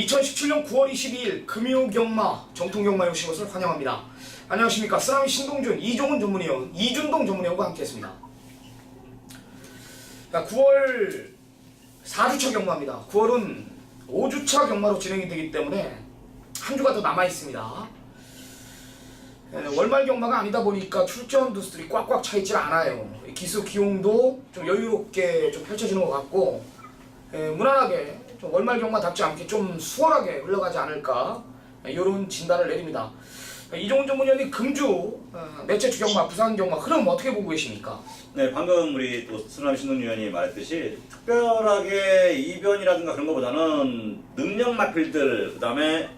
(2017년 9월 22일) 금요경마 정통경마에 오신 것을 환영합니다. 안녕하십니까, 쓰나미 신동준 이종훈 전문위원 이준동 전문위원과 함께했습니다. 9월 4주차 경마입니다. 9월은 5주차 경마로 진행이 되기 때문에 한 주가 더 남아있습니다. 월말 경마가 아니다 보니까 출전 두수들이 꽉꽉 차있질 않아요. 기수 기용도 좀 여유롭게 좀 펼쳐지는 것 같고, 무난하게 좀 월말 경마답지 않게 좀 수월하게 흘러가지 않을까, 이런 진단을 내립니다. 이종훈 전문위원님, 금주 넷째 주경마 부산 경마 흐름 어떻게 보고 계십니까? 네, 방금 우리 또 쓰나미 신동위원이 말했듯이 특별하게 이변이라든가 그런 것보다는 능력 마필들, 그 다음에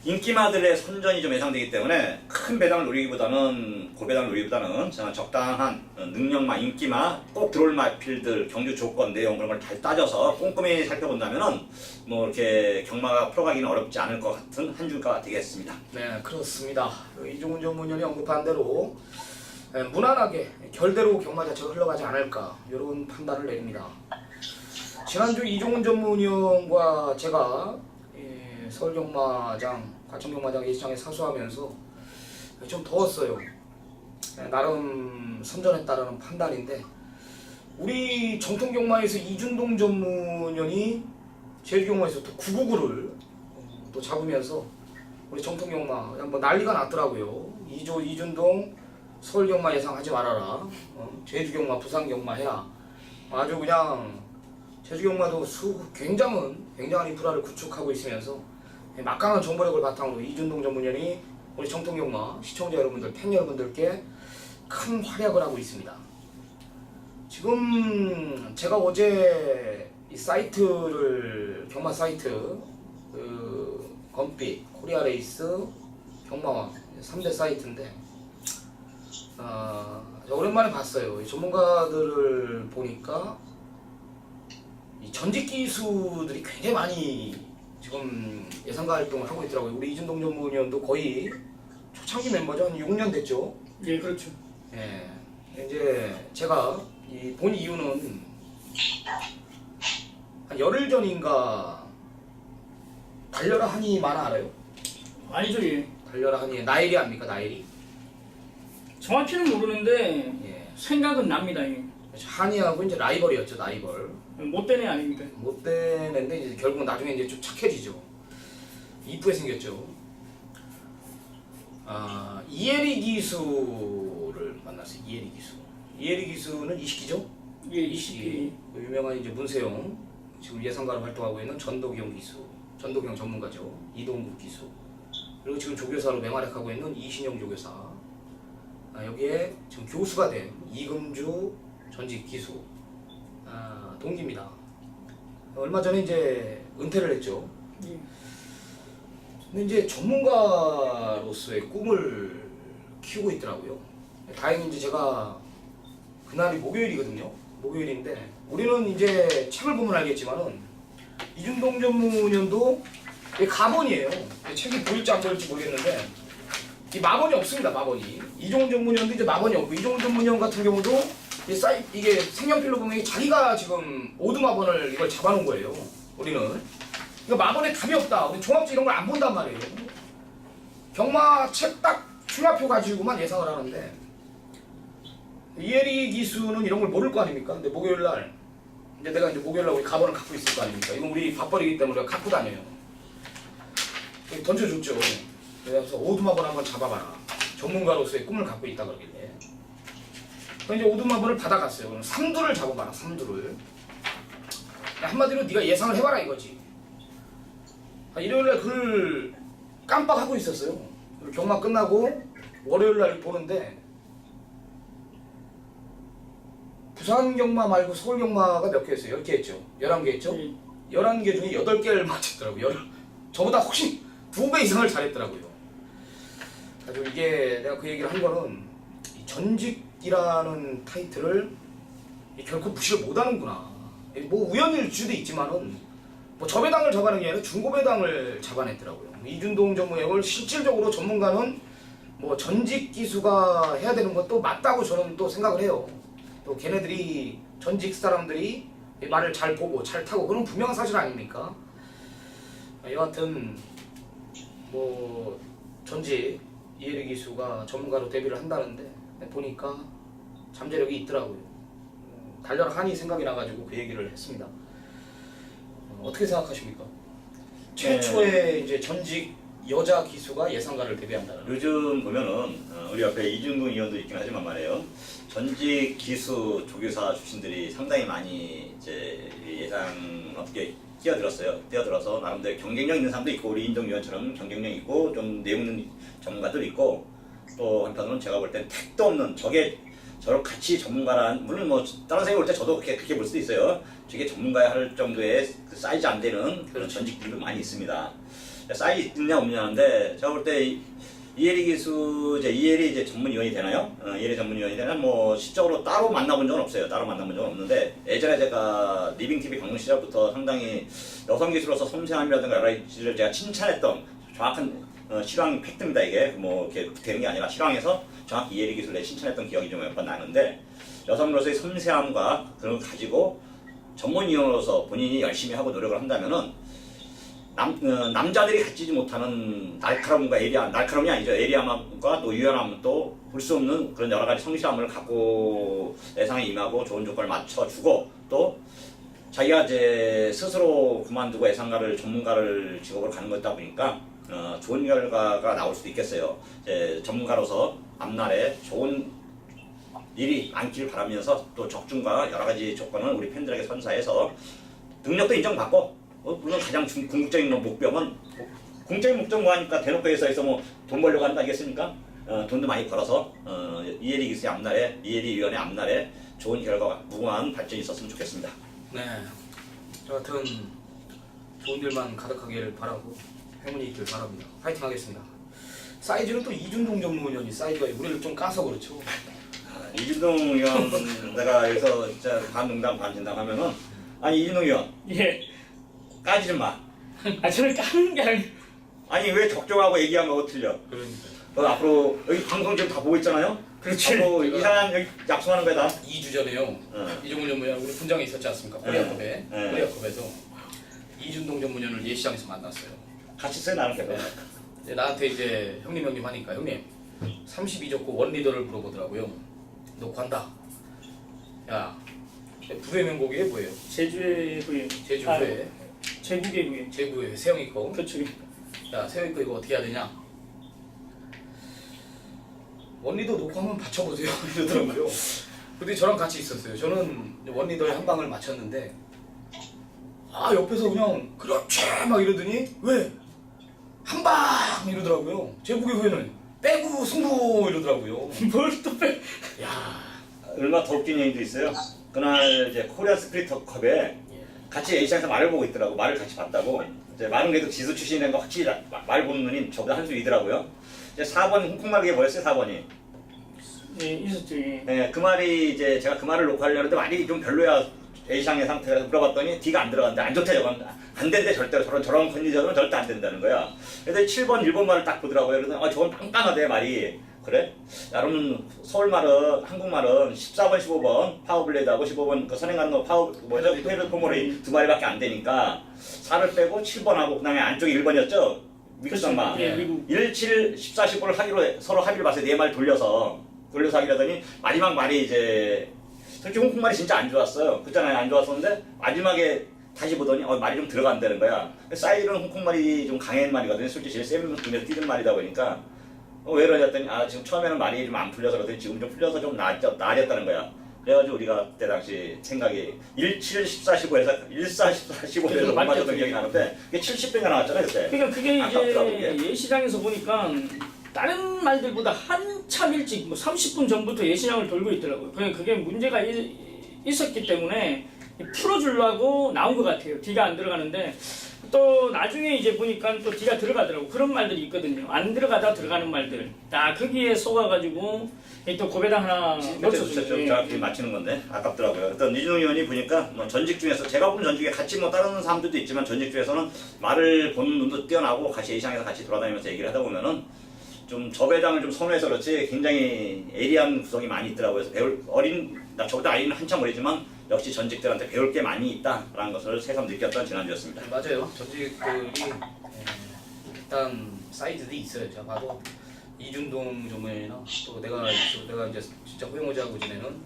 인기마들의 선전이 좀 예상되기 때문에 큰 배당을 노리기보다는, 고배당을 노리기보다는 적당한 능력마, 인기마, 꼭 들어올 마필들, 경주 조건, 내용 그런 걸 잘 따져서 꼼꼼히 살펴본다면은 뭐 이렇게 경마가 풀어가기는 어렵지 않을 것 같은 한 주가 되겠습니다. 네, 그렇습니다. 이종훈 전문위원이 언급한 대로 무난하게 결대로 경마 자체가 흘러가지 않을까, 이런 판단을 내립니다. 지난주 이종훈 전문위원과 제가 서울경마장, 과천경마장 예시장에 사수하면서 좀 더웠어요. 나름 선전했다라는 판단인데, 우리 정통경마에서 이준동 전문위원이 제주경마에서 또 999를 또 잡으면서 우리 정통경마 뭐 난리가 났더라고요. 이준동 서울경마 예상하지 말아라, 제주경마 부산경마 해라. 아주 그냥 제주경마도 굉장한 인프라를 구축하고 있으면서 막강한 정보력을 바탕으로 이준동 전문위원이 우리 정통경마 시청자 여러분들, 팬 여러분들께 큰 활약을 하고 있습니다. 지금 제가 어제 이 사이트를, 경마 사이트, 건빛, 코리아레이스, 경마왕 3대 사이트인데, 오랜만에 봤어요. 이 전문가들을 보니까 이 전직 기수들이 굉장히 많이 지금 예상가 활동을 하고 있더라고요. 우리 이준동 전문위원도 거의 초창기 멤버죠. 한 6년 됐죠. 예, 그렇죠. 예. 이제 제가 본 이유는 한 열흘 전인가 달려라 하니 만화 알아요? 아니죠, 예. 달려라 하니 나일이 압니까? 나일이? 정확히는 모르는데 예. 생각은 납니다, 예. 한이하고 이제 라이벌이었죠. 라이벌. 못된 애 아닙니까? 못된 애인데 이제 결국 나중에 이제 좀 착해지죠. 이쁘게 생겼죠. 이혜리 기수를 만났어요. 이혜리 기수. 이혜리 기수는 이식기죠? 예, 이식기. 그 유명한 이제 문세영, 지금 예상가로 활동하고 있는 전도경 기수, 전도경 전문가죠. 이동국 기수. 그리고 지금 조교사로 맹활약하고 있는 이신영 조교사. 여기에 지금 교수가 된 이금주 전직 기수. 동기입니다. 얼마 전에 이제 은퇴를 했죠. 예. 근데 이제 전문가로서의 꿈을 키우고 있더라고요. 다행히 이제 제가 그날이 목요일이거든요. 목요일인데 우리는 이제 책을 보면 알겠지만은 이준동 전문위원도 가본이에요. 책이 보일지 안 보일지 모르겠는데 이 마본이 없습니다. 마본이. 이종훈 전문위원도 이제 마본이 없고, 이종훈 전문위원 같은 경우도 이게 색연필로 보면 자기가 지금 오두마본을 이걸 잡아놓은 거예요. 우리는. 그러니까 마본에 답이 없다. 우리 종합지 이런 걸 안 본단 말이에요. 경마 책 딱 출마표 가지고만 예상을 하는데, 이혜리 기수는 이런 걸 모를 거 아닙니까? 근데 목요일날 이제 내가 이제 목요일날 우리 가본을 갖고 있을 거 아닙니까? 이건 우리 밥벌이기 때문에 우리가 갖고 다녀요. 던져줬죠. 그래서 오두마본 한번 잡아봐라. 전문가로서의 꿈을 갖고 있다 그러길래. 그래서 이제 오두마본을 받아갔어요. 그럼 삼두를 잡아봐라. 삼두를. 한마디로 네가 예상을 해봐라 이거지. 일요일날 글을 깜빡하고 있었어요. 경마 끝나고 월요일 날 보는데 부산 경마 말고 서울 경마가 몇 개 했어요? 10개 했죠? 11개 했죠? 예. 11개 중에 8개를 맞췄더라고요. 저보다 훨씬 2배 이상을 잘했더라고요. 그래서 이게 내가 그 얘기를 한 거는 이 전직이라는 타이틀을 결코 무시를 못하는구나. 뭐 우연일 수도 있지만은 뭐 저배당을 잡아낸 게 아니라 중고배당을 잡아냈더라고요. 이준동 전무역을 실질적으로 전문가는 뭐 전직 기수가 해야 되는 것도 맞다고 저는 또 생각을 해요. 또 걔네들이 전직 사람들이 말을 잘 보고 잘 타고 그건 분명한 사실 아닙니까? 여하튼 뭐 전직 이혜리 기수가 전문가로 데뷔를 한다는데 보니까 잠재력이 있더라고요. 달려라 한이 생각이 나가지고 그 얘기를 했습니다. 어떻게 생각하십니까? 최초의 이제 전직 여자 기수가 예상가를 데뷔한다는. 요즘 보면은 우리 옆에 이준동 의원도 있긴 하지만 말이에요. 전직 기수 조교사 출신들이 상당히 많이 이제 예상업계에 뛰어들어서 나름대로 경쟁력 있는 사람도 있고 우리 이준동 의원처럼 경쟁력 있고 좀 내용 있는 전문가도 있고 또 한편으로는 제가 볼 땐 택도 없는 저를 같이 전문가란 물론 뭐 다른 생각 볼 때 저도 그렇게 볼 수도 있어요. 저게 전문가야 할 정도의 그 사이즈 안 되는 그런 전직들도 많이 있습니다. 사이즈 있냐 없냐인데 제가 볼 때 이혜리 기수 이혜리 이제 전문위원이 되나요? 이혜리 전문위원이 되나 뭐 시적으로 따로 만나본 적은 없어요. 따로 만나본 적은 없는데 예전에 제가 리빙 TV 방송 시절부터 상당히 여성 기수로서 섬세함이라든가 여러 가지를 제가 칭찬했던 정확한 실황 팩트입니다. 이게 뭐 이렇게 되는 게 아니라 실황에서 정확히 이혜리 기술을 칭찬했던 기억이 좀 몇 번 나는데 여성으로서의 섬세함과 그런 걸 가지고 전문위원으로서 본인이 열심히 하고 노력을 한다면은 남자들이 갖지 못하는 날카로움이 아니죠. 에리함과 또 유연함 또 볼 수 없는 그런 여러 가지 성실함을 갖고 예상에 임하고 좋은 조건을 맞춰주고 또 자기가 이제 스스로 그만두고 예상가를 전문가를 직업으로 가는 거다 보니까 좋은 결과가 나올 수도 있겠어요. 이제 전문가로서 앞날에 좋은 일이 많기를 바라면서 또 적중과 여러 가지 조건을 우리 팬들에게 선사해서 능력도 인정받고 물론 가장 궁극적인 목표는 궁극적인 목적 뭐 하니까 대놓고 회사에서 뭐 돈 벌려고 하는 거 아니겠습니까? 돈도 많이 벌어서 이혜리 기수의 앞날에 이혜리 위원의 앞날에 좋은 결과가 무궁한 발전이 있었으면 좋겠습니다. 네. 여하튼 좋은 일만 가득하길 바라고 행운이 있길 바랍니다. 파이팅 하겠습니다. 사이즈는 또 이준동 전무위원이 사이즈가 우리를 좀 까서 그렇죠. 이준동 의원 내가 여기서 진짜 반농담 반진담 하면은 아니 이준동 의원 예. 까지 좀 마. 아 저를 까는 게 아니고 아니 왜 적정하고 얘기한 거하고 틀려? 그러니까 앞으로 여기 방송 지금 다 보고 있잖아요. 그렇지. 앞으로 이 사람 여기 약속하는 거야 다. 2주 전에요. 이종훈 전무위원 우리 분장에 있었지 않습니까? 코리아컵에. 네. 코리아컵에서 이준동 전무위원을 예시장에서 만났어요. 같이 써요 나는 계속. 네. 나한테 이제 형님 하니까 형님 32줬고 원리더를 물어보더라고요. 너 관다. 야 부대 명곡이 뭐예요? 제주의 부인. 제주회. 제국의 부인. 제구회 세영이 거. 그렇죠. 야 세영이 거 이거 어떻게 해야 되냐? 원리더 녹화하면 받쳐보세요 이러더라고요. 근데 저랑 같이 있었어요. 저는 원리더에 한 방을 맞췄는데 옆에서 그냥 그렇지 막 이러더니 왜? 한 방 이러더라고요. 제국의 후에는 빼고 승부 이러더라고요. 뭘 또 빼? 야 얼마 더 웃긴 얘기도 있어요. 그날 이제 코리아 스프리터컵에 같이 A시장에서 말을 보고 있더라고. 말을 같이 봤다고. 이제 말은 그래도 지수 출신이라는 거 확실히 말 보는 눈이 저보다 한 수 위더라고요. 이제 4번 홍콩말기에 뭐였어요? 4번이. 예, 있었죠. 예. 네, 그 말이 이제 제가 그 말을 녹화하려는데 말이 좀 별로야. A상의 상태가 물어봤더니 D가 안 들어갔는데 안 좋대 저건 안 된대 절대로 저런 컨디션은 절대 안 된다는 거야. 그래서 7번 일본 말을 딱 보더라고요. 그래서 저건 빵빵하대 말이. 그래? 여러분 서울말은 한국말은 14번 15번 파워블레이드하고 15번 그 선행하는 거 뭐죠? 페르 포모리 두 마리밖에 안 되니까 4를 빼고 7번하고 그다음에 안쪽이 1번이었죠? 미국산말. 예, 미국. 17, 14, 15를 하기로 서로 합의를 봐서 네 말 돌려서 하기라더니 마지막 말이 이제 솔직히 홍콩말이 진짜 안 좋았어요. 그잖아요. 안 좋았었는데 마지막에 다시 보더니 말이 좀 들어간다는 거야. 사이즈는 홍콩말이 좀 강한 말이거든요. 솔직히 제일 센 중에서 뛰는 말이다 보니까 왜 그러냐 했더니 지금 처음에는 말이 좀 안 풀려서 그러더니 지금 좀 풀려서 좀 나아졌다는 거야. 그래가지고 우리가 그때 당시 생각이 17, 14, 15에서 14, 14, 15에서 못 맞았던 기억이 나는데 그게 70배가 나왔잖아요 그때. 그러니까 그게 아깝더라고, 이제 그게. 예시장에서 보니까 다른 말들보다 한참 일찍 뭐 30분 전부터 예신양을 돌고 있더라고요. 그게 문제가 있었기 때문에 풀어주려고 나온 것 같아요. D가 안 들어가는데 또 나중에 이제 보니까 또 D가 들어가더라고. 그런 말들이 있거든요. 안 들어가다 들어가는 말들. 거기에 속아가지고 또 고배당 하나 놓쳤죠. 정확히 맞히는 건데 아깝더라고요. 어떤 이준호 의원이 보니까 뭐 전직 중에서 제가 본 전직에 같이 뭐 다른 사람들도 있지만 전직 중에서는 말을 보는 눈도 뛰어나고 같이 A시장에서 같이 돌아다니면서 얘기를 하다 보면은 좀 저배당을 좀 선호해서 그렇지 굉장히 예리한 구성이 많이 있더라고요. 그래서 저보다 아이는 한참 어리지만 역시 전직들한테 배울 게 많이 있다라는 것을 새삼 느꼈던 지난주였습니다. 맞아요. 전직들이 일단 사이즈도 있어요. 제가 봐도 이준동 전문이나 또 내가 이제 진짜 호영호자하고 지내는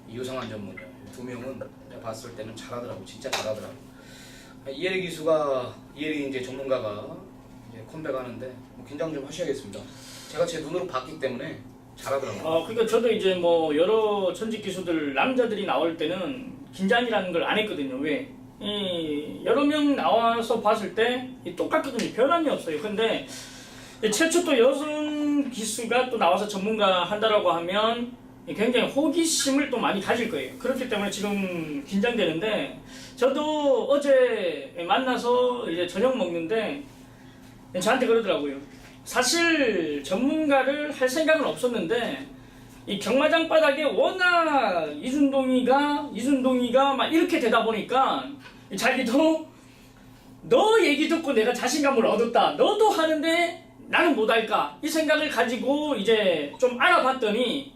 이효상한 전문이야. 두 명은 내가 봤을 때는 잘하더라고. 진짜 잘하더라고. 이혜리 기수가 이혜리 이제 전문가가 이제 컴백하는데 뭐 긴장 좀 하셔야겠습니다. 제가 제 눈으로 봤기 때문에 잘하더라고요. 그러니까 저도 이제 뭐 여러 전직 기수들 남자들이 나올 때는 긴장이라는 걸 안 했거든요. 왜? 여러 명 나와서 봤을 때 똑같거든요. 변함이 없어요. 근데 최초 또 여성 기수가 또 나와서 전문가 한다라고 하면 굉장히 호기심을 또 많이 가질 거예요. 그렇기 때문에 지금 긴장되는데 저도 어제 만나서 이제 저녁 먹는데 저한테 그러더라고요. 사실 전문가를 할 생각은 없었는데 이 경마장 바닥에 워낙 이준동이가 막 이렇게 되다 보니까 자기도 너 얘기 듣고 내가 자신감을 얻었다. 너도 하는데 나는 못할까? 이 생각을 가지고 이제 좀 알아봤더니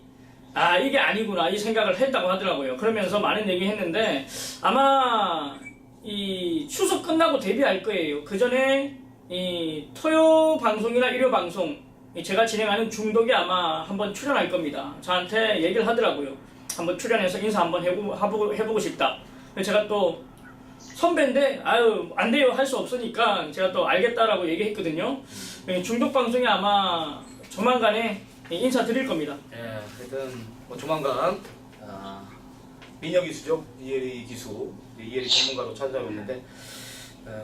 이게 아니구나 이 생각을 했다고 하더라고요. 그러면서 많은 얘기 했는데 아마 이 추석 끝나고 데뷔할 거예요. 그 전에 이 토요 방송이나 일요 방송 제가 진행하는 중독에 아마 한번 출연할 겁니다. 저한테 얘기를 하더라고요. 한번 출연해서 인사 한번 해보고 싶다. 제가 또 선배인데 안 돼요 할 수 없으니까 제가 또 알겠다라고 얘기했거든요. 중독 방송에 아마 조만간에 인사드릴 겁니다. 하여튼 뭐 조만간 미녀 기수죠. 이혜리 기수, 이혜리 전문가로 찾아오는데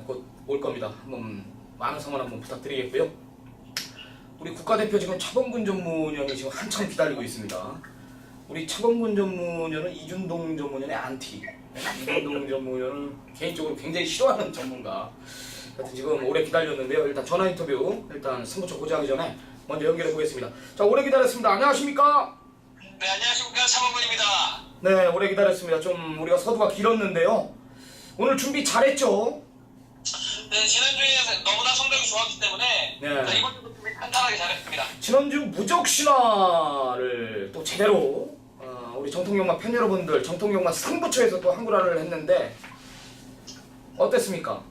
곧 올 겁니다. 한번 많은 성원 한번 부탁드리겠고요. 우리 국가대표 지금 차범근 전문위원이 지금 한참 기다리고 있습니다. 우리 차범근 전문위원은 이준동 전문위원의 안티. 이준동 전문위원은 개인적으로 굉장히 싫어하는 전문가. 하여튼 지금 오래 기다렸는데요. 일단 전화 인터뷰 일단 승부처 고지하기 전에 먼저 연결해 보겠습니다. 자, 오래 기다렸습니다. 안녕하십니까? 네, 안녕하십니까. 차범근입니다. 네, 오래 기다렸습니다. 좀 우리가 서두가 길었는데요. 오늘 준비 잘했죠? 네, 지난주에 너무나 성적이 좋았기 때문에 네. 이번 주도 준비 탄탄하게 잘했습니다. 지난주 무적 신화를 또 제대로 우리 정통경마 팬 여러분들 정통경마 승부처에서 또 한구라를 했는데 어땠습니까?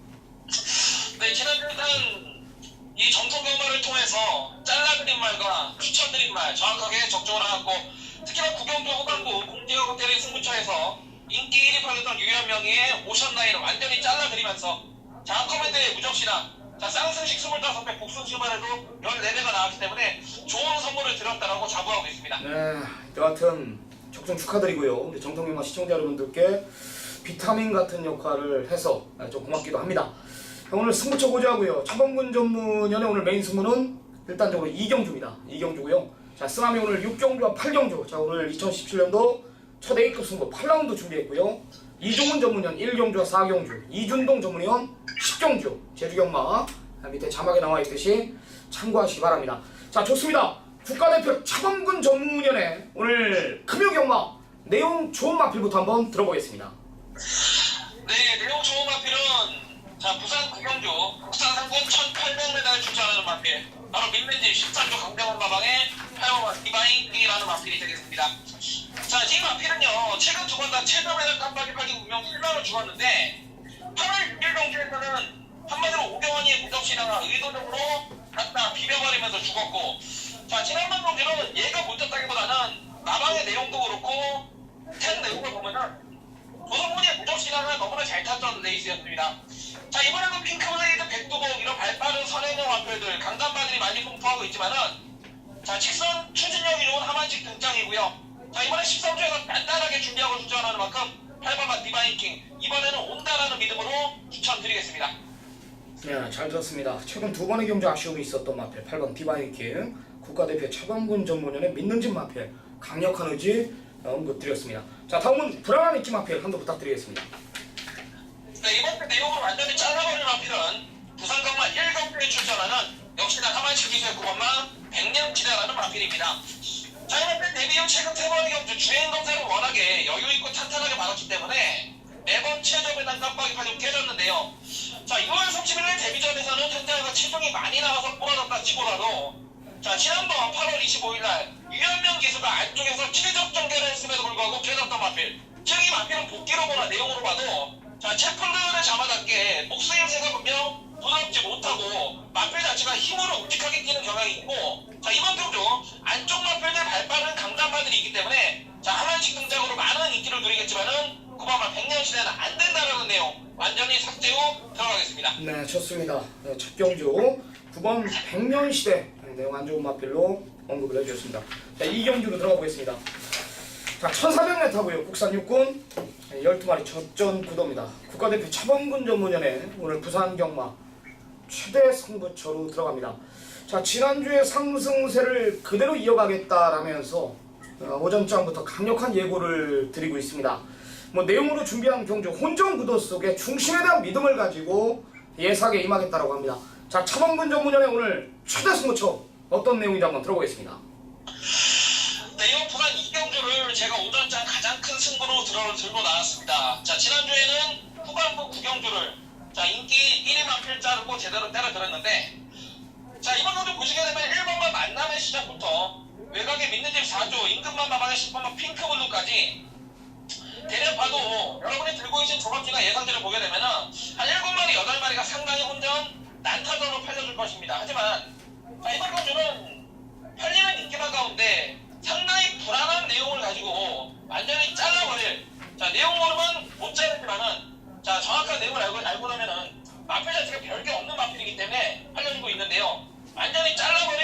네, 지난주에는 이 정통경마를 통해서 잘라드린 말과 추천드린 말 정확하게 적중을 하고 특히나 구경조 후반부 공지하고 때린 승부처에서 인기 1위 팔렸던 유현명의 오션라인을 완전히 잘라드리면서 자, 커맨드의 무적신화 자, 쌍승식 25배 복순식만 해도 14배가 나왔기 때문에 좋은 선물을 드렸다라고 자부하고 있습니다. 네, 여하튼 적중 축하드리고요. 우리 정통경마 시청자 여러분들께 비타민 같은 역할을 해서 좀 고맙기도 합니다. 오늘 승부처 고지하고요. 차범근 전문위원의 오늘 메인 승부는 일단적으로 2경주입니다. 2경주고요. 자, 쓰나미 오늘 6경주와 8경주. 자, 오늘 2017년도 첫 A급 승부 8라운드 준비했고요. 이종훈 전문위원 1경주와 4경주, 이준동 전문위원 10경주, 제주경마 밑에 자막에 나와있듯이 참고하시기 바랍니다. 자, 좋습니다. 국가대표 차범근 전문위원의 오늘 금요경마 내용 좋은 마필부터 한번 들어보겠습니다. 네, 내용 좋은 마필은 자, 부산 구경주 국산 상금 1,800m를 출전하는 마필 바로 민맨집 13조 강대원 마방의 8번 디바인이라는 마필이 되겠습니다. 자, 이 마필은요 최근 두 번 다 최저 메달 깜빡이 팔기 운명 실망을 주었는데 8월 6일 경주에서는 한마디로 5경원이 무적시다가 의도적으로 갖다 비벼버리면서 죽었고 자, 지난번 경주는 얘가 못졌다기보다는 마방의 내용도 그렇고 탱 내용을 보면은 조성훈의 무적시다가 너무나 잘 탔던 레이스였습니다. 자, 이번에도 핑크블레이드 백두봉 이런 발빠른 선행형 마필들 강간바들이 많이 풍부하고 있지만은 자, 직선 추진력이 좋은 하만식 등장이고요. 자, 이번에 13조에서 단단하게 준비하고 출전하는 만큼 8번만 디바인킹 이번에는 온다라는 믿음으로 추천드리겠습니다. 네, 잘 들었습니다. 최근 두 번의 경주 아쉬움이 있었던 마필 8번 디바인킹 국가대표 차범근 전문위원의 믿는 집 마필 강력한 의지 언급드렸습니다. 자, 다음은 불안한 인기 마필 한번 부탁드리겠습니다. 네, 이번 주 내용을 완전히 잘라버린 마필은 부산 강마 1경기에 출전하는 역시나 하만시 기수의 9번마 백령지대라는 마필입니다. 자, 이번 주 데뷔 후 최근 3번의 경주 주행 검사를 워낙에 여유있고 탄탄하게 받았기 때문에 매번 최저 배당 깜빡이가 좀 깨졌는데요. 자, 6월 31일 데뷔전에서는 현장에서 체중이 많이 나와서 꼬라졌다 치고라도 자, 지난번 8월 25일날 유현명 기수가 안쪽에서 최적 전개를 했음에도 불구하고 깨졌던 마필. 즉 이 마필은 복귀로 보나 내용으로 봐도 자, 채플른의 자마답게 목수 힘새가 분명 부드럽지 못하고 마필 자체가 힘으로 묵직하게 뛰는 경향이 있고 자, 이번 경주 안쪽 마필들 발빠른 강단마들이 있기 때문에 자, 하나씩 등장으로 많은 인기를 누리겠지만은 9번마 백년시대는 안 된다라는 내용 완전히 삭제 후 들어가겠습니다. 네, 좋습니다. 첫 경주 9번 백년시대 내용 안 좋은 마필로 언급을 해주셨습니다. 자, 2경주로 들어가 보겠습니다. 자, 1400m고요. 국산 육군 12마리 첫전 구도입니다. 국가대표 차범근 전문위원회 오늘 부산 경마 최대 승부처로 들어갑니다. 자, 지난주에 상승세를 그대로 이어가겠다라면서 오전장부터 강력한 예고를 드리고 있습니다. 뭐 내용으로 준비한 경주 혼전 구도 속에 중심에 대한 믿음을 가지고 예사에 임하겠다라고 합니다. 자, 차범근 전문위원회 오늘 최대 승부처 어떤 내용인지 한번 들어보겠습니다. 내용 부산 2경주를 제가 오전장 가장 큰 승부로 들고 나왔습니다. 자, 지난주에는 후반부 9경주를 자, 인기 1위만 필 자르고 제대로 때려들었는데 자, 이번 경주 보시게 되면 1번만 만남의 시작부터 외곽에 믿는 집 4조 임금만 마방의 10번만 핑크블루까지 대략 봐도 여러분이 들고 계신 종합주나 예상대를 보게 되면은 한 7마리 8마리가 상당히 혼전 난타전으로 팔려줄 것입니다. 하지만 자, 이번 경주는 팔리는 인기만 가운데 상당히 불안한 내용을 가지고 완전히 잘라버릴 자, 내용 모르면 못 자르지만은 자, 정확한 내용을 알고 나면은 마필 자체가 별게 없는 마필이기 때문에 알려주고 있는데요. 완전히 잘라버릴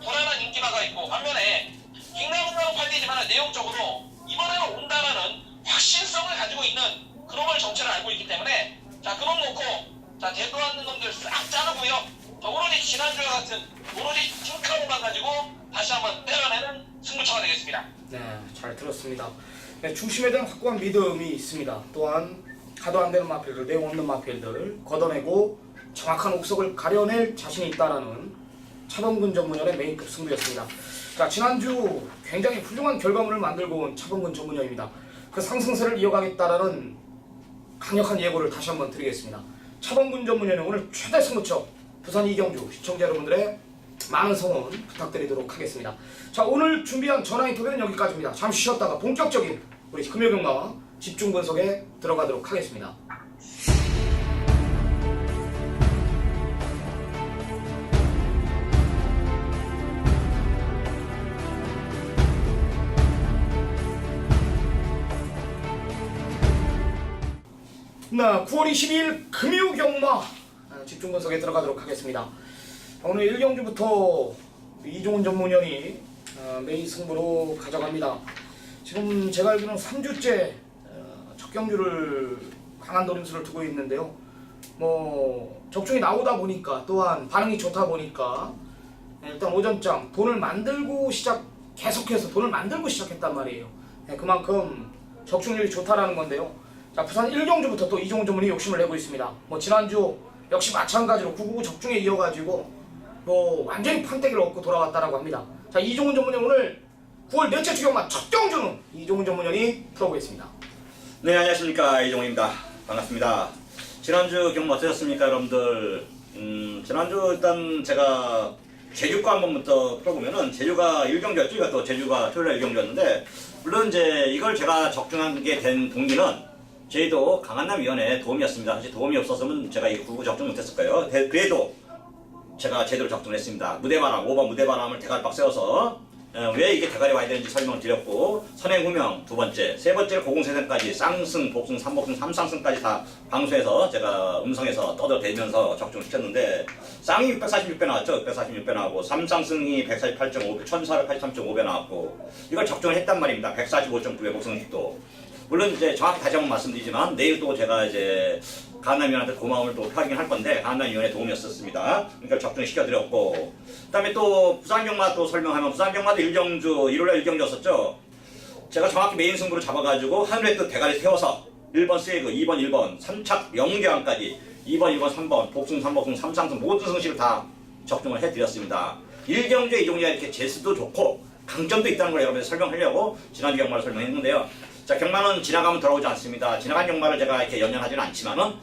불안한 인기마가 있고 반면에 킹나무라고 팔리지만 내용적으로 이번에는 온다라는 확신성을 가지고 있는 글로벌 정체를 알고 있기 때문에 자, 그놈 놓고 자, 대도 않는 놈들 싹 자르고요. 자, 오로지 지난주와 같은 오로지 킹카로만 가지고 다시 한번 때려내는 승부처가 되겠습니다. 네, 잘 들었습니다. 네, 중심에 대한 확고한 믿음이 있습니다. 또한 가도 안 되는 마필들, 내용 없는 마필들 걷어내고 정확한 옥석을 가려낼 자신이 있다라는 차범근 전문위원의 메인급 승부였습니다. 자, 지난주 굉장히 훌륭한 결과물을 만들고 온 차범근 전문위원입니다. 그 상승세를 이어가겠다라는 강력한 예고를 다시 한번 드리겠습니다. 차범근 전문위원의 오늘 최대 승부처 부산 2경주 시청자 여러분들의 많은 성원 부탁드리도록 하겠습니다. 자, 오늘 준비한 전화 인터뷰는 여기까지입니다. 잠시 쉬었다가 본격적인 우리 금요경마와 집중 분석에 들어가도록 하겠습니다. 네, 9월 22일 금요경마 집중 분석에 들어가도록 하겠습니다. 오늘 1경주부터 이종훈 전문위원이 메인 승부로 가져갑니다. 지금 제가 알기로는 3주째 첫 경주를 강한 노림수를 두고 있는데요. 뭐 적중이 나오다 보니까 또한 반응이 좋다 보니까 일단 오전장 돈을 만들고 계속해서 돈을 만들고 시작했단 말이에요. 그만큼 적중률이 좋다라는 건데요. 자, 부산 1경주부터 또 이종훈 전문이 욕심을 내고 있습니다. 뭐 지난주 역시 마찬가지로 999 적중에 이어가지고 뭐 완전히 판때기를 얻고 돌아왔다라고 합니다. 자, 이종훈 전문위원 오늘 9월 넷째 주경마 첫 경주는 이종훈 전문위원이 풀어보겠습니다. 네, 안녕하십니까, 이종훈입니다. 반갑습니다. 지난주 경마 어떠셨습니까, 여러분들? 지난주 일단 제가 제주과 한 번부터 풀어보면은 제주가 1경주였죠. 이것도 제주가 토요일날 1경주였는데 물론 이제 이걸 제가 적중하게 된 동기는 저희도 강한남위원회의 도움이었습니다. 사실 도움이 없었으면 제가 이 999 적중 못했을 거예요. 그래도 제가 제대로 적중을 했습니다. 무대바람, 5번 무대바람을 대가리박 세워서 왜 이게 대가리 와야 되는지 설명을 드렸고 선행후명 두 번째, 세 번째를 고공세상까지 쌍승, 복승, 3복승, 3상승까지 다 방수해서 제가 음성에서 떠들어대면서 적중을 시켰는데 쌍이 646배 나왔죠. 646배 나오고 3상승이 148.5배, 1483.5배 나왔고 이걸 적중을 했단 말입니다. 145.9배 복승식도 물론 이제 정확히 다시 한번 말씀드리지만 내일 또 제가 이제 강남위원한테 고마움을 또 표하긴 할 건데 강남위원의 도움이었었습니다. 그러니까 적중시켜드렸고 그다음에 또 부산경마 또 설명하면 부산경마도 일경주 1월날 일경주였었죠. 제가 정확히 메인 승부를 잡아가지고 하늘에 또 대가리 세워서 1번 세이브, 2번 1번, 3착 명계왕까지 2번, 2번, 3번, 복승, 3복승, 3상승 모든 승식을 다 적중을 해드렸습니다. 일경주의 이종류가 이렇게 재수도 좋고 강점도 있다는 걸 여러분들 설명하려고 지난주 경마를 설명했는데요. 자, 경마는 지나가면 돌아오지 않습니다. 지나간 경마를 제가 이렇게 연연하지는 않지만은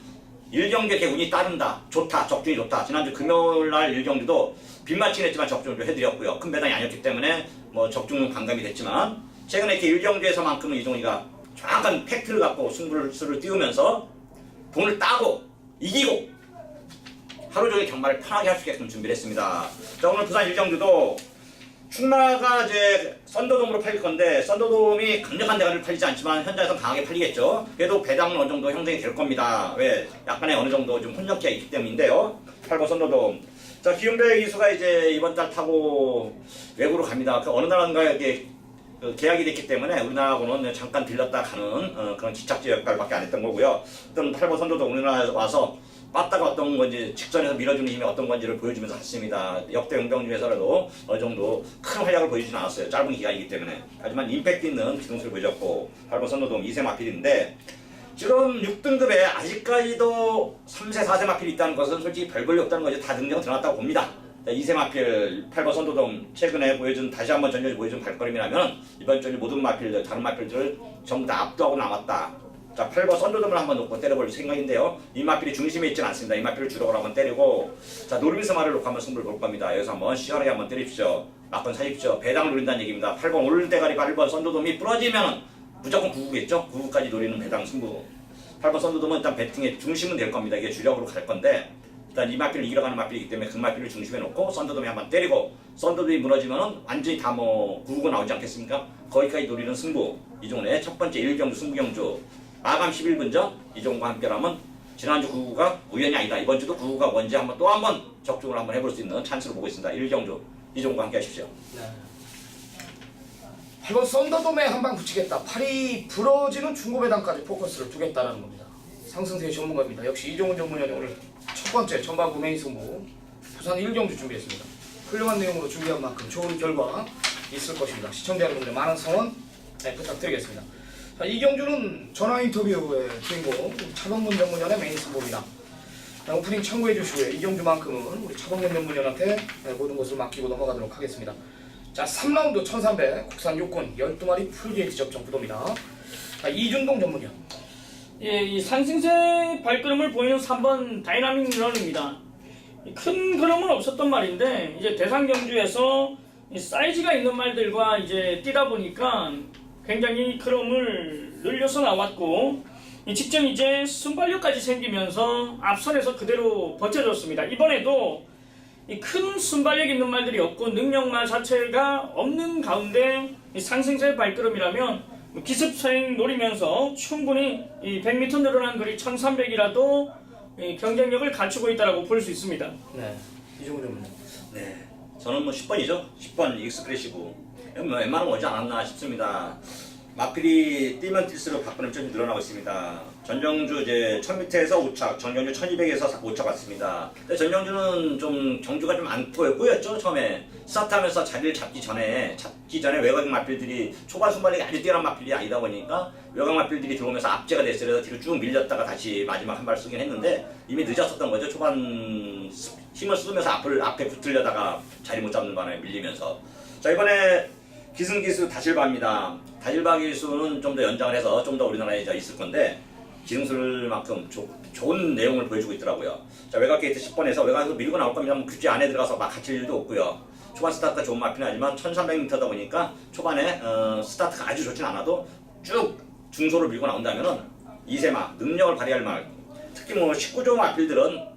일경주에 이렇게 운이 따른다, 좋다, 적중이 좋다. 지난주 금요일날 일경주도 빗맞추긴 했지만 적중을 좀 해드렸고요. 큰 배당이 아니었기 때문에 뭐 적중은 반감이 됐지만 최근에 이렇게 일경주에서만큼은 이종이가 정확한 팩트를 갖고 승부를 띄우면서 돈을 따고 이기고 하루 종일 경마를 편하게 할 수 있게끔 준비를 했습니다. 자, 오늘 부산 일경주도 충마가 이제 썬더돔으로 팔릴 건데 썬더돔이 강력한 대가리를 팔리지 않지만 현장에서 강하게 팔리겠죠. 그래도 배당은 어느 정도 형성이 될 겁니다. 왜? 약간의 어느 정도 좀 혼정기가 있기 때문인데요. 8번 썬더돔. 자, 기욤배 기수가 이제 이번 달 타고 외국으로 갑니다. 그 어느 나라인가에 계약이 됐기 때문에 우리나라하고는 잠깐 들렸다 가는 그런 기착지 역할밖에 안 했던 거고요. 어떤 8번 선도도 우리나라에 와서 빠따가 어떤 건지 직선에서 밀어주는 힘이 어떤 건지를 보여주면서 했습니다. 역대 용병 중에서라도 어느 정도 큰 활약을 보여주진 않았어요. 짧은 기간이기 때문에. 하지만 임팩트 있는 기동수를 보여줬고 8번 선도동 2세 마필인데 지금 6등급에 아직까지도 3세, 4세 마필이 있다는 것은 솔직히 별 볼일 없다는 거죠. 다 능력 드러났다고 봅니다. 2세 마필, 8번 선도동 최근에 보여준 다시 한번 전력이 보여준 발걸음이라면 이번 전력 모든 마필들, 다른 마필들을 전부 다 압도하고 남았다. 자, 8번 선도돔을 한번 놓고 때려볼 생각인데요. 이 마필이 중심에 있지는 않습니다. 이 마필을 주력으로 한번 때리고 자, 노르미스 말을 놓고 한번 승부를 볼 겁니다. 여기서 한번 시원하게 한번 때립시오. 막건 사십시오. 배당을 노린다는 얘기입니다. 8번 올대가리 8번 선도돔이 부러지면 무조건 9구겠죠? 9구까지 노리는 배당 승부. 8번 선도돔은 일단 배팅의 중심은 될 겁니다. 이게 주력으로 갈 건데 일단 이 마필을 이기러 가는 마필이기 때문에 그 마필을 중심에 놓고 썬더돔이 한번 때리고 썬더돔이 무너지면은 완전히 다 뭐 9구가 나오지 않겠습니까? 거기까지 노리는 승부. 이종훈의 첫 번째 1경주 승부경주 마감 11분 전 이종훈과 함께라면 지난주 9구가 우연이 아니다. 이번 주도 9구가 뭔지 한번 또 한번 적중을 한번 해볼 수 있는 찬스를 보고 있습니다. 1경주 이종훈과 함께 하십시오. 네. 8번 썬더돔에 한 방 붙이겠다. 팔이 부러지는 중고배당까지 포커스를 두겠다는 겁니다. 상승세 전문가입니다. 역시 이종훈 전문위원이 오늘 첫 번째 전반부 메인 승부 부산 1경주 준비했습니다. 훌륭한 내용으로 준비한 만큼 좋은 결과 있을 것입니다. 시청자 여러분들 많은 성원 부탁드리겠습니다. 자, 이 경주는 전화 인터뷰의 주인공 차범근 전문위원의 메인 승부입니다. 오프닝 참고해 주시고요. 이 경주만큼은 우리 차범근 전문위원한테 모든 것을 맡기고 넘어가도록 하겠습니다. 자, 3라운드 1300 국산 요건 12마리 풀게이지 접종 구도입니다. 자, 이준동 전문위원. 예, 이 상승세 발걸음을 보이는 3번 다이나믹 런입니다. 큰 걸음은 없었던 말인데 이제 대상 경주에서 사이즈가 있는 말들과 이제 뛰다 보니까 굉장히 걸음을 늘려서 나왔고 직전 이제 순발력까지 생기면서 앞선에서 그대로 버텨줬습니다. 이번에도 큰 순발력 있는 말들이 없고 능력말 자체가 없는 가운데 상승세 발걸음이라면 기습서행 노리면서 충분히 100m 늘어난 거리 1300이라도 경쟁력을 갖추고 있다고 볼 수 있습니다. 네, 이종훈 전문위원. 네, 저는 뭐 10번이죠. 10번 익스프레시브. 웬만하면 오지 않았나 싶습니다. 마필이 뛰면 뛸수록 박근혜 점이 늘어나고 있습니다. 전정주 이제 1000m에서 5착, 전정주 1200에서 5착 왔습니다. 근데 전정주는 좀 경주가 좀 안 꼬였죠. 처음에 스타트하면서 자리를 잡기 전에 외곽 마필들이 초반 순발력이 아주 뛰어난 마필이 아니다 보니까 외곽 마필들이 들어오면서 압제가 됐어요. 그래서 뒤로 쭉 밀렸다가 다시 마지막 한 발 쓰긴 했는데 이미 늦었었던 거죠. 초반 힘을 쓰면서 앞에 붙으려다가 자리 못 잡는 바람에 밀리면서. 자, 이번에 기승기수 다실바입니다. 다실바 기수는 좀 더 연장을 해서 좀 더 우리나라에 있을 건데 기승술만큼 좋은 내용을 보여주고 있더라고요. 자, 외곽 게이트 10번에서 외곽에서 밀고 나올 겁니다. 뭐 굳이 안에 들어가서 막 갇힐 일도 없고요. 초반 스타트가 좋은 마필은 하지만 1300m다 보니까 초반에 스타트가 아주 좋진 않아도 쭉 중소를 밀고 나온다면은 2세마 능력을 발휘할 말. 특히 뭐 19조 마필들은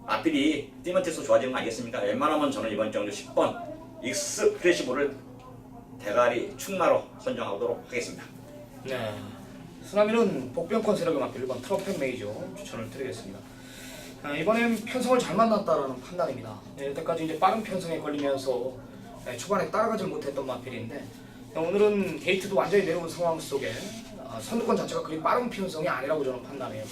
마필이 뛰면 뛸수록 좋아지는 거 아니겠습니까? 웬만하면 저는 이번 경주 10번 익스프레시브를 대가리 충마로 선정하도록 하겠습니다. 네, 쓰나미는 복병권 세력의 마필 1번 트럼펫 메이저 추천을 드리겠습니다. 이번엔 편성을 잘 만났다라는 판단입니다. 여태까지 이제 빠른 편성에 걸리면서 초반에 따라가질 못했던 마필인데 오늘은 게이트도 완전히 내려온 상황 속에 선두권 자체가 그리 빠른 편성이 아니라고 저는 판단해요.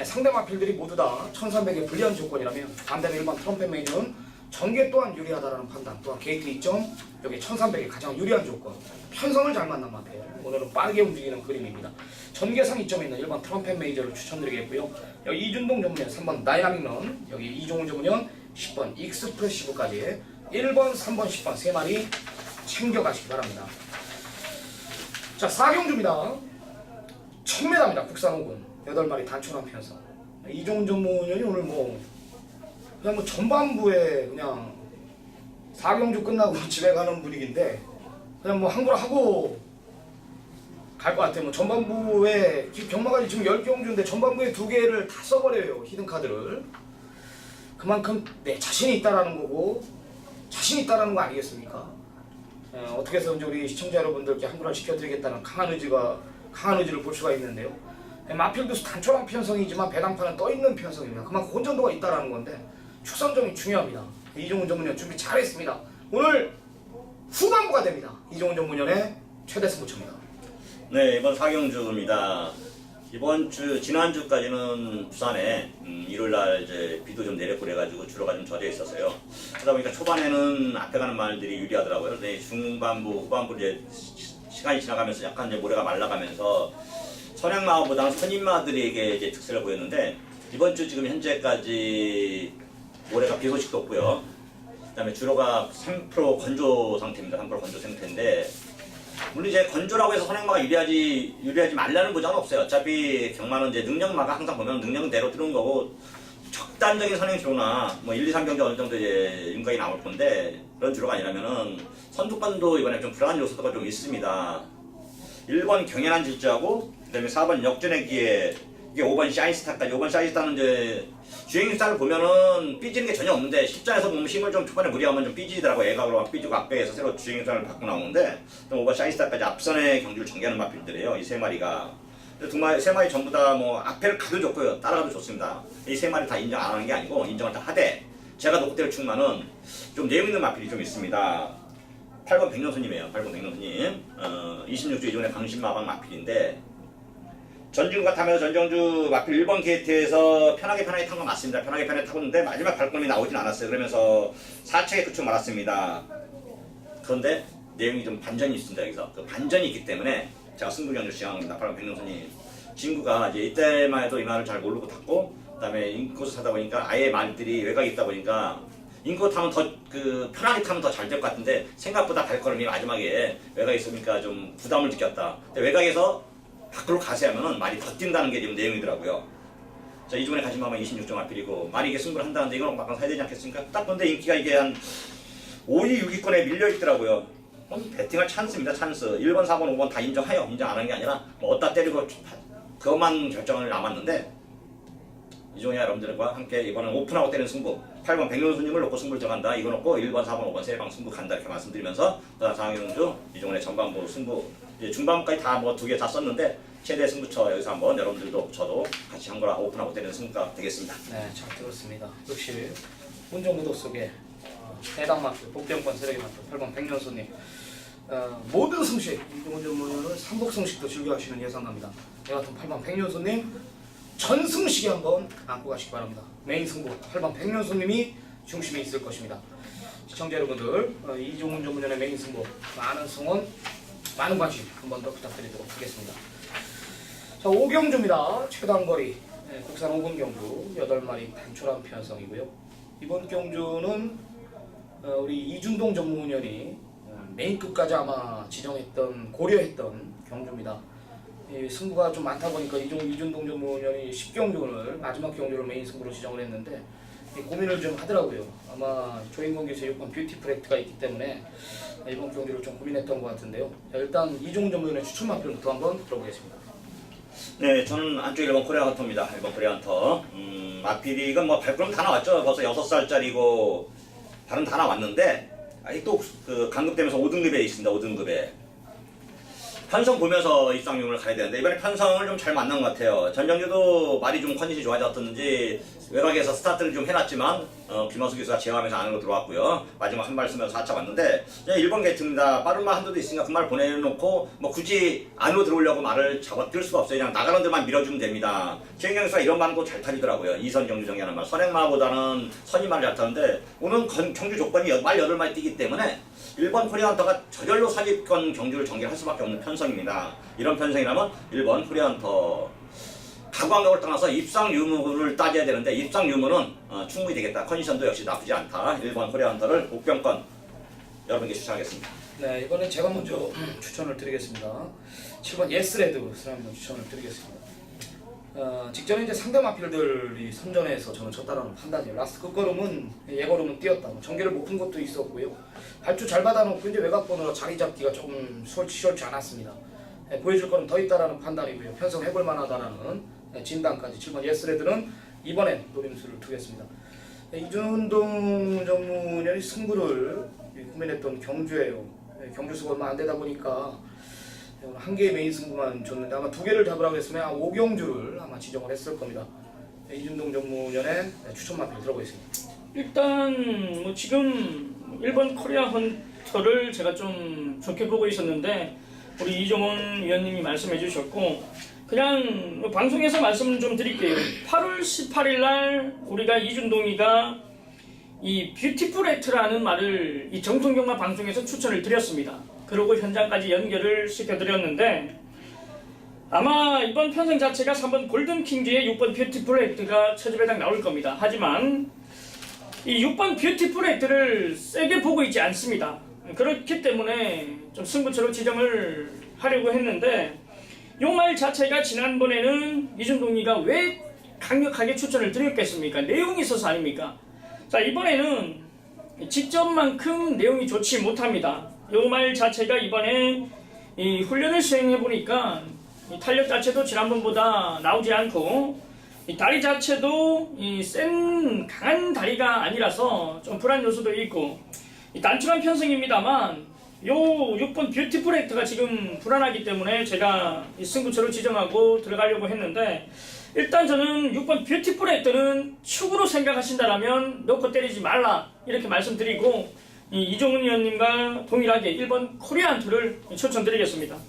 상대 마필들이 모두 다 1300의 불리한 조건이라면 반대로 일반 트럼펫 메이저는 전개 또한 유리하다라는 판단, 또한 게이트 2점, 여기 1300의 가장 유리한 조건, 편성을 잘 만난 마필, 오늘은 빠르게 움직이는 그림입니다. 전개상 2점에 있는 일반 트럼펫 메이저를 추천드리겠고요. 여기 이준동 전문연 3번 다이나믹런, 여기 이종훈 전문연 10번 익스프레시브까지 1번, 3번, 10번 3마리 챙겨가시기 바랍니다. 자, 4경주입니다. 1000m입니다. 국산 5군 8마리 단촐한 편성. 이종훈 전문연이 오늘 그냥 전반부에 그냥 4경주 끝나고 집에 가는 분위기인데 그냥 한구라 하고 갈 것 같아요. 전반부에 경마가 지금 10경주인데 전반부에 2개를 다 써버려요. 히든카드를. 그만큼 내 자신이 있다라는 거고 자신이 있다라는 거 아니겠습니까? 어떻게 해서 이제 우리 시청자 여러분들께 한구라 시켜드리겠다는 강한 의지를 볼 수가 있는데요. 마필도 단촐한 편성이지만 배당판은 떠있는 편성입니다. 그만큼 혼전도가 있다라는 건데 축선점이 중요합니다. 이종훈 전문연 준비 잘했습니다. 오늘 후반부가 됩니다. 이종훈 전문연의 최대 승부처입니다. 네, 이번 4경주입니다. 이번 주 지난주까지는 부산에 일요일날 이제 비도 좀 내렸고 그래가지고 주로가 좀 젖어 있었어요. 그러다 보니까 초반에는 앞에 가는 말들이 유리하더라고요. 근데 중반부, 후반부 이제 시간이 지나가면서 약간 이제 모래가 말라가면서 선행마보다는 선임마들에게 이제 특세를 보였는데 이번 주 지금 현재까지 모래가 비 소식도 없고요. 그다음에 주로가 3% 건조 상태입니다. 3% 건조 상태인데 물론 이제 건조라고 해서 선행마가 유리하지 말라는 보장은 없어요. 어차피 경마는 이제 능력마가 항상 보면 능력대로 뜨는 거고 적단적인 선행 주로나 1, 2, 3경주 어느 정도 이제 윤곽이 나올 건데 그런 주로가 아니라면은 선두권도 이번에 좀 불안한 요소가 좀 있습니다. 1번 경연한 질주하고 그다음에 4번 역전의 기회 이게 5번 샤이스타까지 5번 샤이스타는 이제 주행스타를 보면은 삐지는 게 전혀 없는데 십자에서 보면 힘을 좀 초반에 무리하면 좀 삐지더라고. 애각으로 막 삐지고 앞배에서 새로 주행스타를 바꾸고 나오는데 5번 샤이스타까지 앞선의 경주를 전개하는 마필들이에요. 이 세 마리가 세 마리 전부 다 앞에를 가도 좋고요. 따라가도 좋습니다. 이 세 마리 다 인정 안 하는 게 아니고 인정을 다 하되 제가 놓고 뗄 충만은 좀 내용 있는 마필이 좀 있습니다. 8번 백년수님이에요. 8번 백년수님 26주 이전에 강신마방 마필인데 전주가 타면서 전정주 마필 1번 게이트에서 편하게 탄 건 맞습니다. 편하게 타고 있는데 마지막 발걸음이 나오진 않았어요. 그러면서 4책에 그쳐 말았습니다. 그런데 내용이 좀 반전이 있습니다. 여기서 그 반전이 있기 때문에 제가 승부 경주 시작합니다. 8번 백명선님 진구가 이제 이때만 해도 이 말을 잘 모르고 탔고 그다음에 인코스 타다 보니까 아예 말들이 외곽이 있다 보니까 인코 타면 더 편하게 타면 더 잘 될 것 같은데 생각보다 발걸음이 마지막에 외곽에 있으니까 좀 부담을 느꼈다. 근데 외곽에서 밖으로 가세하면은 말이 더 뛴다는 게 지금 내용이더라고요. 자, 이주번에 가신 마음은 26점 앞필이고 말이 이게 승부를 한다는데 이거는 막상 사야 되지 않겠습니까? 딱 근데 인기가 이게 한 5위, 6위권에 밀려 있더라고요. 배팅할 찬스입니다. 찬스. 1번, 4번, 5번 다 인정해요. 인정 안 하는 게 아니라 어디다 때리고 그것만 결정을 남았는데 이종희 여러분들과 함께 이번엔 오픈하고 때리는 승부 8번 백년수님을 놓고 승부를 정한다. 이거 놓고 1번, 4번, 5번 세 방 승부 간다 이렇게 말씀드리면서 상황경주 이종훈의 전반부 승부 이제 중반부까지 다 2개 다 썼는데 최대 승부처 여기서 한번 여러분들도 저도 같이 한 거라 오픈하고 때리는 승부가 되겠습니다. 네, 잘 들었습니다. 역시 운정무도 속에 해당 마필 복병권 세력의 마필 8번 백년수님 모든 승식 이종훈 전문은 삼복승식도 즐겨하시는 예상합니다. 이 같은 8번 백년수님 전승식에 한번 안고 가시기 바랍니다. 메인 승부 8번 백년수님이 중심에 있을 것입니다. 시청자 여러분들 이종훈 전문연의 메인 승부 많은 성원 많은 관심 한번 더 부탁드리도록 하겠습니다. 자, 5경주입니다. 최단거리 국산 5군 경주 8마리 단촐한 편성이고요. 이번 경주는 우리 이준동 전문연이 메인급까지 아마 지정했던 고려했던 경주입니다. 승부가 좀 많다 보니까 이준동 전문연이 10경주를 마지막 경주를 메인 승부로 지정을 했는데 고민을 좀 하더라고요. 아마 조인공 교수의 6번 뷰티풀 액트가 있기 때문에 이번 경주를 좀 고민했던 것 같은데요. 자, 일단 이종훈 전문연의 추천 마필부터 한번 들어보겠습니다. 네, 저는 안쪽 1번 코리아 헌터입니다. 1번 코리아 헌터. 마필이 이건 발걸음 다 나왔죠. 벌써 6살짜리고 발은 다 나왔는데 아직도 강급되면서 5등급에 있습니다. 5등급에. 편성 보면서 입상용을 가야 되는데 이번에 편성을 좀 잘 만난 것 같아요. 전정규도 말이 좀 컨디션이 좋아졌던지 외곽에서 스타트를 좀 해놨지만 김원수 교수가 제어하면서 안으로 들어왔고요. 마지막 한 발 쓰면서 4차 왔는데 1번 게이트입니다. 빠른 말 한두도 있으니까 그 말 보내놓고 뭐 굳이 안으로 들어오려고 말을 잡아뛸 수가 없어요. 그냥 나가는 데만 밀어주면 됩니다. 최인경 교수가 이런 말도 잘 타리더라고요. 이선 경주 정리하는 말. 선행마보다는 선임말을 잘 타는데 오늘 경주 조건이 말 8마리 뛰기 때문에 1번 코리아헌터가 저절로 사기권 경주를 전개할 수밖에 없는 편성입니다. 이런 편성이라면 1번 코리아헌터 각광각을 떠나서 입상 유무를 따져야 되는데 입상 유무는 충분히 되겠다. 컨디션도 역시 나쁘지 않다. 1번 코리아헌터를 복병권 여러분께 추천하겠습니다. 네, 이번엔 제가 먼저 추천을 드리겠습니다. 7번 예스레드 한번 추천을 드리겠습니다. 직전에 이제 상대 마필들이 선전해서 저는 졌다라는 판단이에요. 라스트 끝걸음은 예걸음은 뛰었다. 전개를 못 푼 것도 있었고요. 발주 잘 받아놓고 이제 외곽번으로 자리 잡기가 조금 수월치 않았습니다. 보여줄 거는 더 있다라는 판단이고요. 편성해볼 만하다라는 진단까지 7번 예스레드는 이번엔 노림수를 두겠습니다. 이준동 전문위원이 승부를 고민했던 경주예요. 경주수가 얼마 안 되다 보니까 한 개의 메인 승부만 줬는데 아마 두 개를 잡으라고 했으면 5경주를 아마 지정을 했을 겁니다. 이준동 전문위원의 추천 마필 들어보겠습니다. 일단 뭐 지금 1번 코리아 헌터를 제가 좀 좋게 보고 있었는데 우리 이종원 위원님이 말씀해 주셨고 그냥 뭐 방송에서 말씀을 좀 드릴게요. 8월 18일 날 우리가 이준동이가 이 뷰티풀 액트라는 말을 이 정통경마 방송에서 추천을 드렸습니다. 그리고 현장까지 연결을 시켜드렸는데 아마 이번 편성 자체가 3번 골든킹즈의 6번 뷰티풀 액트가 최저배당 나올 겁니다. 하지만 이 6번 뷰티풀 액트를 세게 보고 있지 않습니다. 그렇기 때문에 좀 승부처로 지정을 하려고 했는데 이 말 자체가 지난번에는 이준동이가 왜 강력하게 추천을 드렸겠습니까? 내용이 있어서 아닙니까? 자, 이번에는 직전만큼 내용이 좋지 못합니다. 이 말 자체가 이번에 이 훈련을 수행해 보니까 이 탄력 자체도 지난번보다 나오지 않고 이 다리 자체도 이 센 강한 다리가 아니라서 좀 불안 요소도 있고 이 단순한 편성입니다만 요 6번 뷰티풀 액트가 지금 불안하기 때문에 제가 이 승부처로 지정하고 들어가려고 했는데 일단 저는 6번 뷰티풀 액트는 축으로 생각하신다라면 놓고 때리지 말라 이렇게 말씀드리고 이종훈 의원님과 동일하게 1번 코리아헌터를 추천드리겠습니다. 야,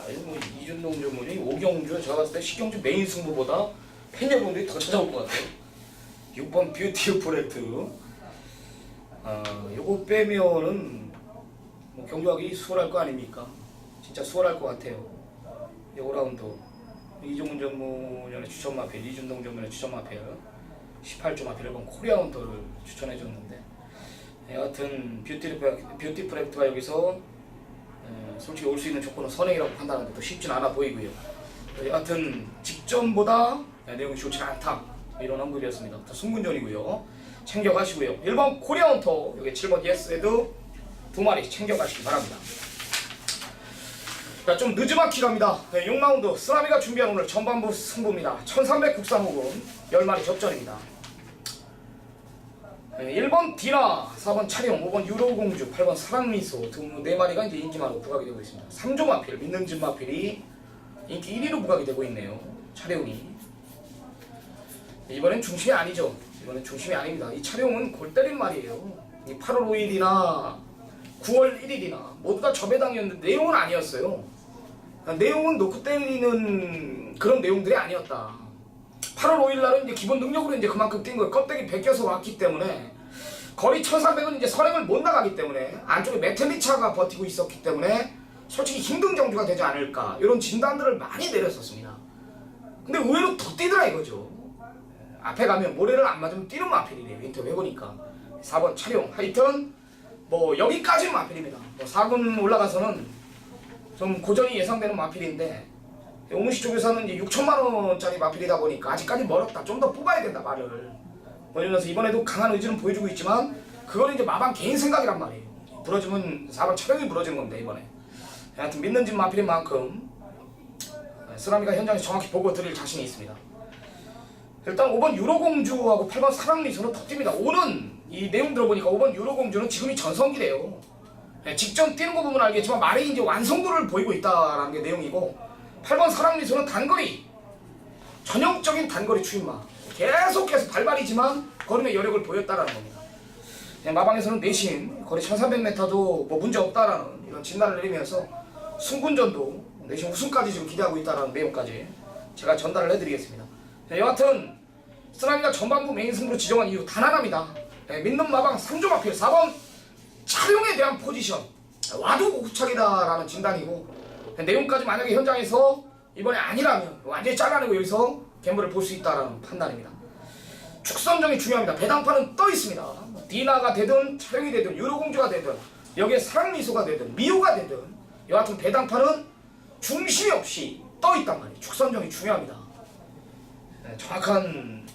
이거 뭐 이준동 전문이 5경주 제가 봤을 때 10경주 메인 승부보다 팬 여러분들이 더 찾아올 것 같아요. 6번 뷰티풀 액트. 요거 빼면은 뭐 경주하기 수월할 거 아닙니까? 진짜 수월할 것 같아요. 이 5라운드 이종훈 전문위원의 추천 마필, 이준동 전문위원의 추천 마필, 18조 마필 1번 코리아헌터를 추천해줬는데 여하튼 뷰티풀 액트가 여기서 솔직히 올 수 있는 조건은 선행이라고 판단하는데 또 쉽진 않아 보이고요. 여하튼 직전보다 내용이 좋지 않다 이런 언급이었습니다. 승분전이고요. 챙겨가시고요. 1번 코리아헌터, 여기 7번 예스레드 2마리 챙겨가시기 바랍니다. 자, 좀 늦지막히 갑니다. 6라운드 쓰라미가 준비한 오늘 전반부 승부입니다. 1300 국산호군 10마리 접전입니다. 1번 디나, 4번 차령, 5번 유로공주, 8번 사랑미소 등 4마리가 이제 인기마로 부각이 되고 있습니다. 3조 마필, 믿는 집 마필이 인기 1위로 부각이 되고 있네요. 차령이. 이번엔 중심이 아니죠. 이번엔 중심이 아닙니다. 이 차령은 골 때린 말이에요. 이 8월 5일이나 9월 1일이나 모두 다 저배당이었는데 내용은 아니었어요. 내용은 놓고 때리는 그런 내용들이 아니었다. 8월 5일 날은 이제 기본 능력으로 이제 그만큼 뛴 거예요. 껍데기 벗겨서 왔기 때문에 거리 1300은 이제 선행을 못 나가기 때문에 안쪽에 메텔리차가 버티고 있었기 때문에 솔직히 힘든 경주가 되지 않을까 이런 진단들을 많이 내렸었습니다. 근데 의외로 더 뛰더라 이거죠. 앞에 가면 모래를 안 맞으면 뛰는 마필이래요. 인터뷰 해보니까 4번 차령 하여튼 뭐 여기까지는 마필입니다. 뭐 4군 올라가서는 좀 고전이 예상되는 마필인데 오무시 쪽에서는 이제 6천만원짜리 마필이다 보니까 아직까지 멀었다. 좀 더 뽑아야 된다 말을. 뭐 이러면서 이번에도 강한 의지는 보여주고 있지만 그거는 이제 마방 개인 생각이란 말이에요. 부러지면 4번 차량이 부러지는 건데 이번에. 하여튼 믿는 집 마필인 만큼 쓰라미가 현장에서 정확히 보고 드릴 자신이 있습니다. 일단 5번 유로공주하고 8번 사랑미소는 더 뜁니다. 5는 이 내용 들어보니까 5번 유로공주는 지금이 전성기래요. 직전 뛰는 거 보면 알겠지만 말이 이제 완성도를 보이고 있다라는 게 내용이고 8번 사랑미소는 단거리 전형적인 단거리 추임마 계속해서 발발이지만 걸음의 여력을 보였다라는 겁니다. 마방에서는 내신 거리 1300m도 뭐 문제 없다라는 이런 진단을 내리면서 승군전도 내신 우승까지 지금 기대하고 있다라는 내용까지 제가 전달을 해드리겠습니다. 여하튼 쓰나미가 전반부 메인 승부로 지정한 이유 단 하나입니다. 믿는 마방 3조 마필 4번 차룡에 대한 포지션 와도 고구착이다라는 진단이고 내용까지 만약에 현장에서 이번에 아니라면 완전히 잘라내고 여기서 갬블을 볼 수 있다라는 판단입니다. 축선정이 중요합니다. 배당판은 떠 있습니다. 디나가 되든 차룡이 되든 유로공주가 되든 여기에 사랑미소가 되든 미호가 되든 여하튼 배당판은 중심이 없이 떠 있단 말이에요. 축선정이 중요합니다. 정확한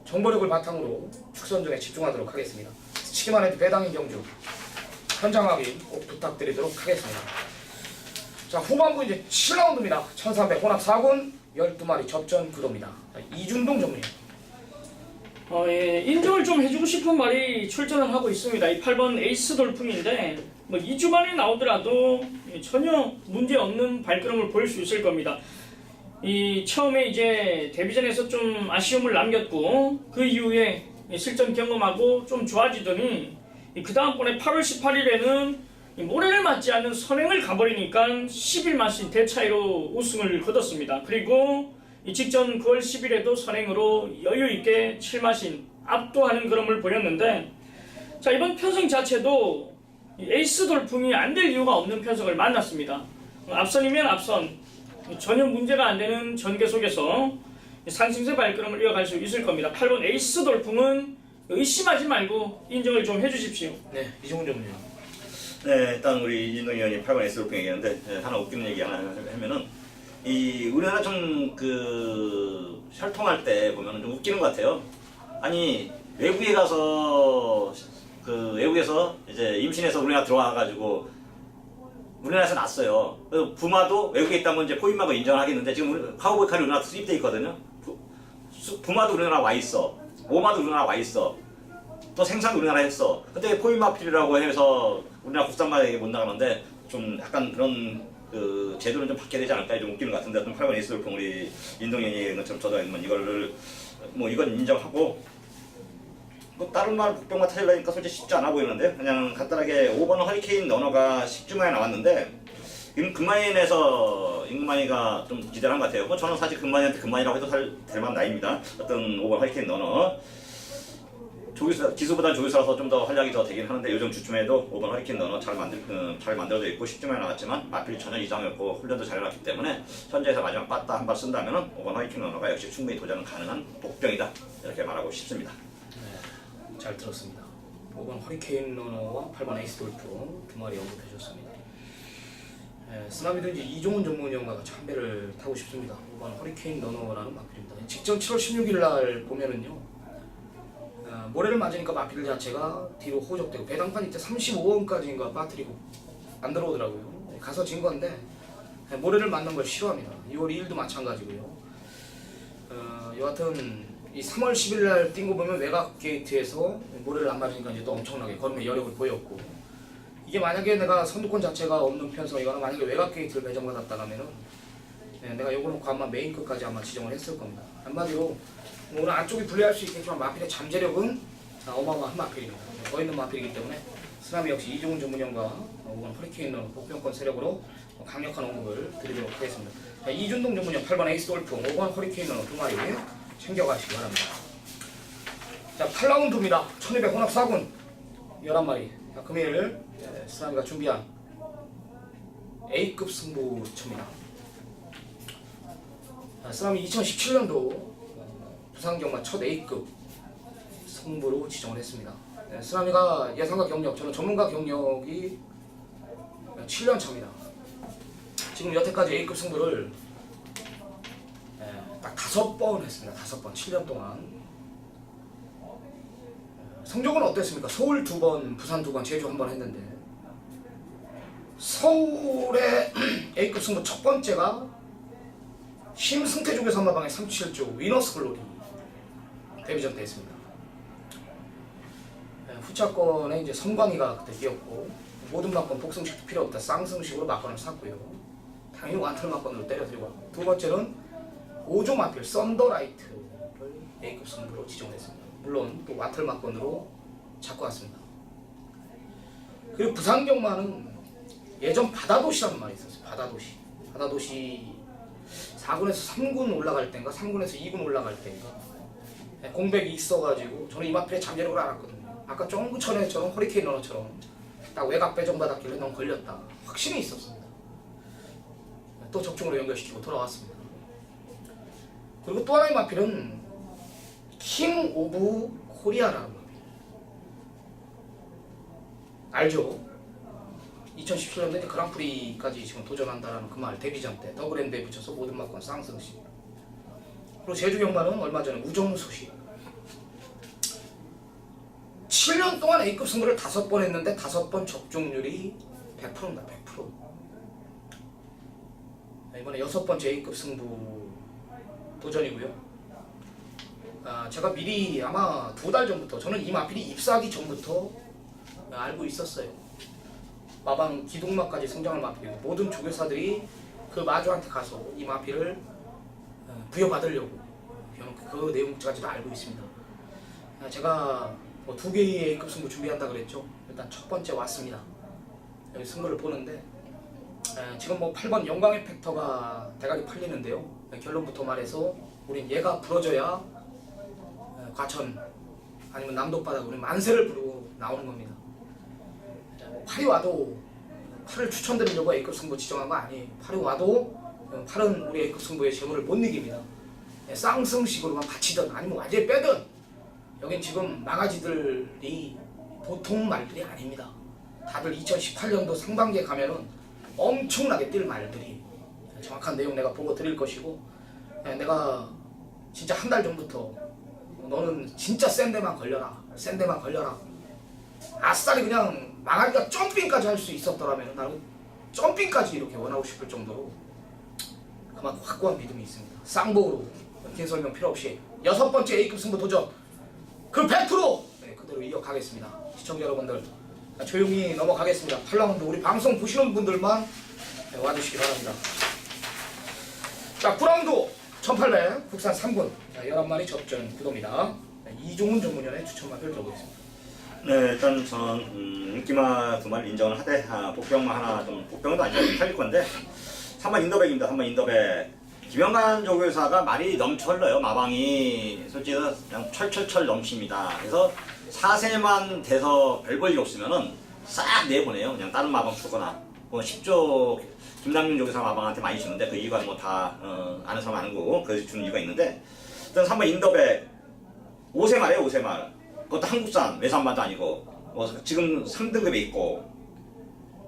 정보력을 바탕으로 축선정에 집중하도록 하겠습니다. 치기만 해도 배당인 경주 현장 확인 꼭 부탁드리도록 하겠습니다. 자, 후반부 이제 7라운드입니다. 1300 혼합 4군 12마리 접전 구도입니다. 이준동 전문위원. 예, 인정을 좀 해주고 싶은 말이 출전을 하고 있습니다. 이 8번 에이스 돌풍인데 뭐 2주 만에 나오더라도 전혀 문제 없는 발걸음을 보일 수 있을 겁니다. 이 처음에 이제 데뷔전에서 좀 아쉬움을 남겼고 그 이후에 실전 경험하고 좀 좋아지더니 그 다음번에 8월 18일에는 모래를 맞지 않는 선행을 가버리니까 10일 마신 대차이로 우승을 거뒀습니다. 그리고 이 직전 9월 10일에도 선행으로 여유있게 7마신 압도하는 그림을 보였는데 자 이번 편성 자체도 에이스 돌풍이 안 될 이유가 없는 편성을 만났습니다. 앞선이면 앞선 전혀 문제가 안 되는 전개 속에서 상승세 발걸음을 이어갈 수 있을 겁니다. 8번 에이스 돌풍은 의심하지 말고 인정을 좀 해주십시오. 네, 이종훈 전문위원. 네, 일단 우리 이준동 의원이 8번 S돌풍 얘기하는데 하나 웃기는 얘기 하나 하면은 이 우리나라 좀 그 혈통할 때 보면은 좀 웃기는 것 같아요. 아니 외국에 가서 그 외국에서 이제 임신해서 우리나라 들어와가지고 우리나라에서 났어요. 그래서 부마도 외국에 있다면 이제 포인마가 인정을 하겠는데 지금 카우보이 칼이 우리나라 수입돼 있거든요. 부마도 우리나라 와 있어. 오마도 우리나라 와 있어. 또 생산도 우리나라 했어. 근데 포인마필이라고 해서 우리나라 국산마에 못 나가는데 좀 약간 그런 그 제도는 좀 바뀌어야 되지 않을까 좀 웃기는 것 같은데 어떤 8번 에이스 돌풍 우리 인동현이 얘기한 것처럼 저도 이거를 뭐 이건 인정하고 뭐 다른 말 복병과 타일러니까 솔직히 쉽지 않아 보이는데 그냥 간단하게 5번 허리케인 러너가 10주 만에 나왔는데 금마인에서 임금만이가 좀 기대를 한 것 같아요. 뭐 저는 사실 금마인한테 금마인이라고 해도 될 만한 나이입니다. 어떤 5번 허리케인 러너 기수보다는 조기수라서 좀 더 활약이 더 되긴 하는데 요즘 주춤에도 5번 허리케인 러너 잘 만들어져 있고 10주 만에 나왔지만 마필이 전혀 이상이었고 훈련도 잘 해놨기 때문에 현재에서 마지막 빠따 한 발 쓴다면 5번 허리케인 러너가 역시 충분히 도전은 가능한 복병이다 이렇게 말하고 싶습니다. 네, 잘 들었습니다. 5번 허리케인 러너와 8번 에이스 돌풍 두 마리 언급해 주셨습니다. 쓰나미도 이제 이종훈 전문위원과 같이 한 배를 타고 싶습니다. 5번 허리케인 러너라는 마필입니다. 직전 7월 16일 날 보면은요. 모래를 맞으니까 마필 자체가 뒤로 호적되고 배당판 이때 35원까지인가 빠뜨리고 안 들어오더라고요. 가서 진 건데 모래를 맞는 걸 싫어합니다. 2월 2일도 마찬가지고요. 여하튼 이 3월 10일 날 뛴 거 보면 외곽 게이트에서 모래를 안 맞으니까 이제 또 엄청나게 걸음의 여력을 보였고 이게 만약에 내가 선두권 자체가 없는 편성이거나 만약에 외곽 게이트를 배정받았다면은 내가 요거 놓고 아마 메인 끝까지 아마 지정을 했을 겁니다. 한마디로 오늘 안쪽이 불리할 수 있겠지만 마필의 잠재력은 어마어마한 마필입니다. 더 있는 마필이기 때문에 쓰나미 역시 이종훈 전문위원과 5번 허리케인 러너 복병권 세력으로 강력한 언급을 드리도록 하겠습니다. 자, 이준동 전문위원 8번 에이스 돌풍 5번 허리케인 러너 두 마리 챙겨가시기 바랍니다. 자, 8라운드입니다. 1200 혼합 4군 11마리. 자, 금일 쓰나미가 준비한 A급 승부처입니다. 쓰나미 2017년도 부산경마 첫 A급 승부로 지정을 했습니다. 쓰나미가 예상과 경력, 저는 전문가 경력이 7년 차입니다. 지금 여태까지 A급 승부를 딱 5번 했습니다. 5번, 7년 동안. 성적은 어땠습니까? 서울 2번, 부산 2번, 제주 1번 했는데 서울의 A급 승부 첫 번째가 심승태조교 선마방의 37조 위너스 글로리 데뷔전 때 했습니다. 후차권에 이제 선광이가 그때 뛰었고 모든 막건 복승식도 필요 없다. 쌍승식으로 막건을 샀고요. 당연히 완털 막건으로 때려드리고, 두 번째는 5조 마필 썬더라이트를 A급 승부로 지정했습니다. 물론 또 와틀 막건으로 잡고 왔습니다. 그리고 부산경마는 예전 바다도시라는 말이 있었어요. 바다도시 4군에서 3군 올라갈 때인가 3군에서 2군 올라갈 때인가 공백이 있어가지고 저는 이마필에 잠재력을 알았거든요. 아까 쫑구천에처럼 허리케인 러너처럼 딱 외곽 배정받았길래 넌 걸렸다. 확신이 있었습니다. 또 적중으로 연결시키고 돌아왔습니다. 그리고 또 하나의 마필은 킹 오브 코리아라는 마필 알죠? 2017년도에 그랑프리까지 지금 도전한다라는 그 말 데뷔전 때 더블랜드에 붙여서 모든 막건 쌍승식. 그리고 제주경마는 얼마 전에 우정소식 7년 동안 A급 승부를 5번 했는데 5번 적중률이 100%입니다. 100%. 이번에 6번째 A급 승부 도전이고요. 제가 미리 아마 2달 전부터 저는 이 마필이 입사하기 전부터 알고 있었어요. 마방 기둥마까지 성장을 마필이고 모든 조교사들이 그 마주한테 가서 이 마필을 부여받으려고 저는 그 내용까지도 알고 있습니다. 제가 뭐 2개의 A급 승부 준비한다 그랬죠. 일단 첫 번째 왔습니다. 여기 승부를 보는데 지금 뭐 8번 영광의 팩터가 대각이 팔리는데요. 결론부터 말해서 우린 얘가 부러져야 과천 아니면 남도바닥 우리 만세를 부르고 나오는 겁니다. 팔이 와도 팔을 추천드리려고 A급 승부 지정한 거 아니에요. 팔이 와도 팔은 우리 A급 승부의 재물을 못 이깁니다. 쌍승식으로만 받치든 아니면 완전히 빼든 여긴 지금 망아지들이 보통 말들이 아닙니다. 다들 2018년도 상반기에 가면은 엄청나게 뛸 말들이 정확한 내용 내가 보고 드릴 것이고 내가 진짜 한 달 전부터 너는 진짜 센 데만 걸려라. 센 데만 걸려라. 아싸리 그냥 망아리가 점핑까지 할 수 있었더라면 나는 점핑까지 이렇게 원하고 싶을 정도로 그만큼 확고한 믿음이 있습니다. 쌍복으로 긴 설명 필요 없이 6번째 A급 승부 도전 그 100% 그대로 이어가겠습니다. 시청자 여러분들 조용히 넘어가겠습니다. 8라운드 우리 방송 보시는 분들만 와주시기 바랍니다. 자 9라운드 1800 국산 3군 11마리 접전 구도입니다. 이종훈 전문위원의 추천마를 들어보겠습니다. 네, 일단 저는 인기마 2마리 인정을 하되 복병마 하나 좀 복병도 아니고 살릴 건데 3번 인더백입니다. 3번 인더백 김영관 조교사가 말이 넘쳐 흘러요. 마방이 솔직히 그냥 철철철 넘칩니다. 그래서 4세만 돼서 별 볼 일 없으면은 싹 내보내요. 그냥 다른 마방 주거나 뭐 10조 김남윤 조교사 마방한테 많이 주는데 그 이유가 뭐 다 아는 사람 아는 거고 그래서 주는 이유가 있는데 일단 3번 인더백 5세말이에요. 5세말 그것도 한국산 외산마도 아니고 뭐 지금 3등급에 있고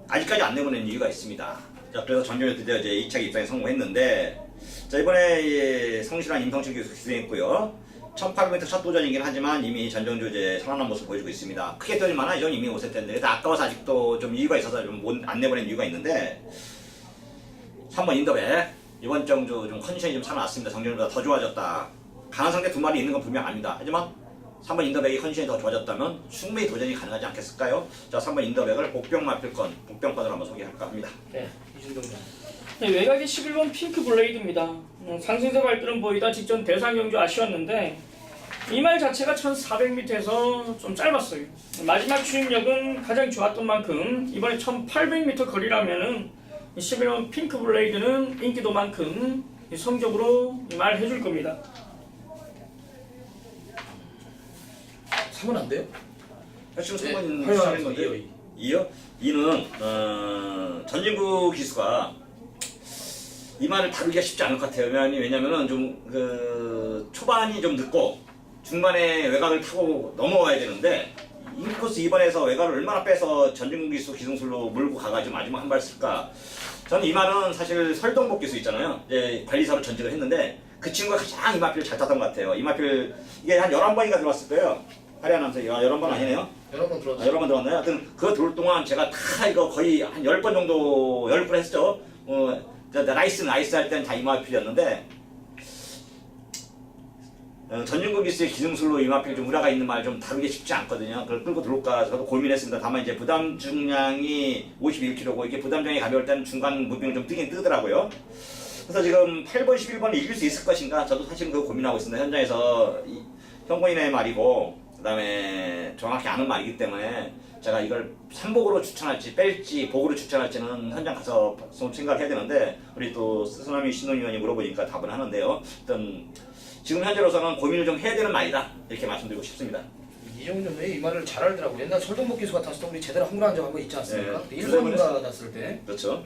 아직까지 안 내보낸 이유가 있습니다. 자 그래서 전전에 드디어 이제 2차 입상에 성공했는데 자 이번에 성실한 임성철 교수 기수했고요. 1800m 첫 도전이긴 하지만 이미 전정주 이제 살아난 모습 보여주고 있습니다. 크게 떠질 만하죠. 이미 5세 때인데 그래도 아까워서 아직도 좀 이유가 있어서 좀 안 내보낸 이유가 있는데 3번 인더백 이번 정주 좀 컨디션이 좀 살아났습니다. 정전보다 더 좋아졌다. 강한 상대 2마리 있는 건 분명 압니다. 하지만 3번 인더백이 컨디션이 더 좋아졌다면 충분히 도전이 가능하지 않겠을까요? 자 3번 인더백을 복병 마필권 복병권으로 한번 소개할까 합니다. 네, 이준동자. 네, 외곽이 11번 핑크 블레이드입니다. 상승세 발길은 보이다 직전 대상 경주 아쉬웠는데 이 말 자체가 1400m에서 좀 짧았어요. 마지막 추임력은 가장 좋았던 만큼 이번에 1800m 거리라면은 11번 핑크 블레이드는 인기도만큼 성적으로 이 말 해줄 겁니다. 3은 안 돼요? 지금 네, 3번 화요일 건데 2요? 2는 전진구 기수가 이 말을 다루기가 쉽지 않을 것 같아요. 왜냐면은 좀 그 초반이 좀 늦고 중반에 외곽을 타고 넘어와야 되는데 인코스 2번에서 외곽을 얼마나 빼서 전진구 기수 기승술로 몰고 가가지고 마지막 한 발 쓸까? 저는 이 말은 사실 설동복 기수 있잖아요. 이제 관리사로 전직을 했는데 그 친구가 가장 이마필을 잘 탔던 것 같아요. 이마필 이게 한 11번인가 들어왔을 거예요. 화려하면서 11번 아니네요. 여러 번 들었죠. 여러 번 들었나요? 하여튼 그거 들어올 동안 제가 다 이거 거의 한 10번 정도 10번 했죠. 나이스 할 때는 다 이마필이었는데 전진국 기수의 기능술로 이마필 좀 우려가 있는 말 좀 다루기 쉽지 않거든요. 그걸 끌고 들어올까 저도 고민했습니다. 다만 이제 부담 중량이 51kg고 이게 부담 중량이 가벼울 때는 중간 무빙을 좀 뜨긴 뜨더라고요. 그래서 지금 8번, 11번을 이길 수 있을 것인가 저도 사실은 그거 고민하고 있습니다. 현장에서 형권인의 말이고 그 다음에 정확히 아는 말이기 때문에 제가 이걸 3복으로 추천할지 뺄지 복으로 추천할지는 현장 가서 생각을 해야 되는데 우리 또 스나미 신동위원이 물어보니까 답을 하는데요. 일단 지금 현재로서는 고민을 좀 해야 되는 말이다 이렇게 말씀드리고 싶습니다. 이정훈 왜 이 말을 잘 알더라고요. 옛날 설동복 기수 같았을 때 우리 제대로 항구한 적 한 번 있지 않습니까? 네. 1번인가 났을 때 그렇죠.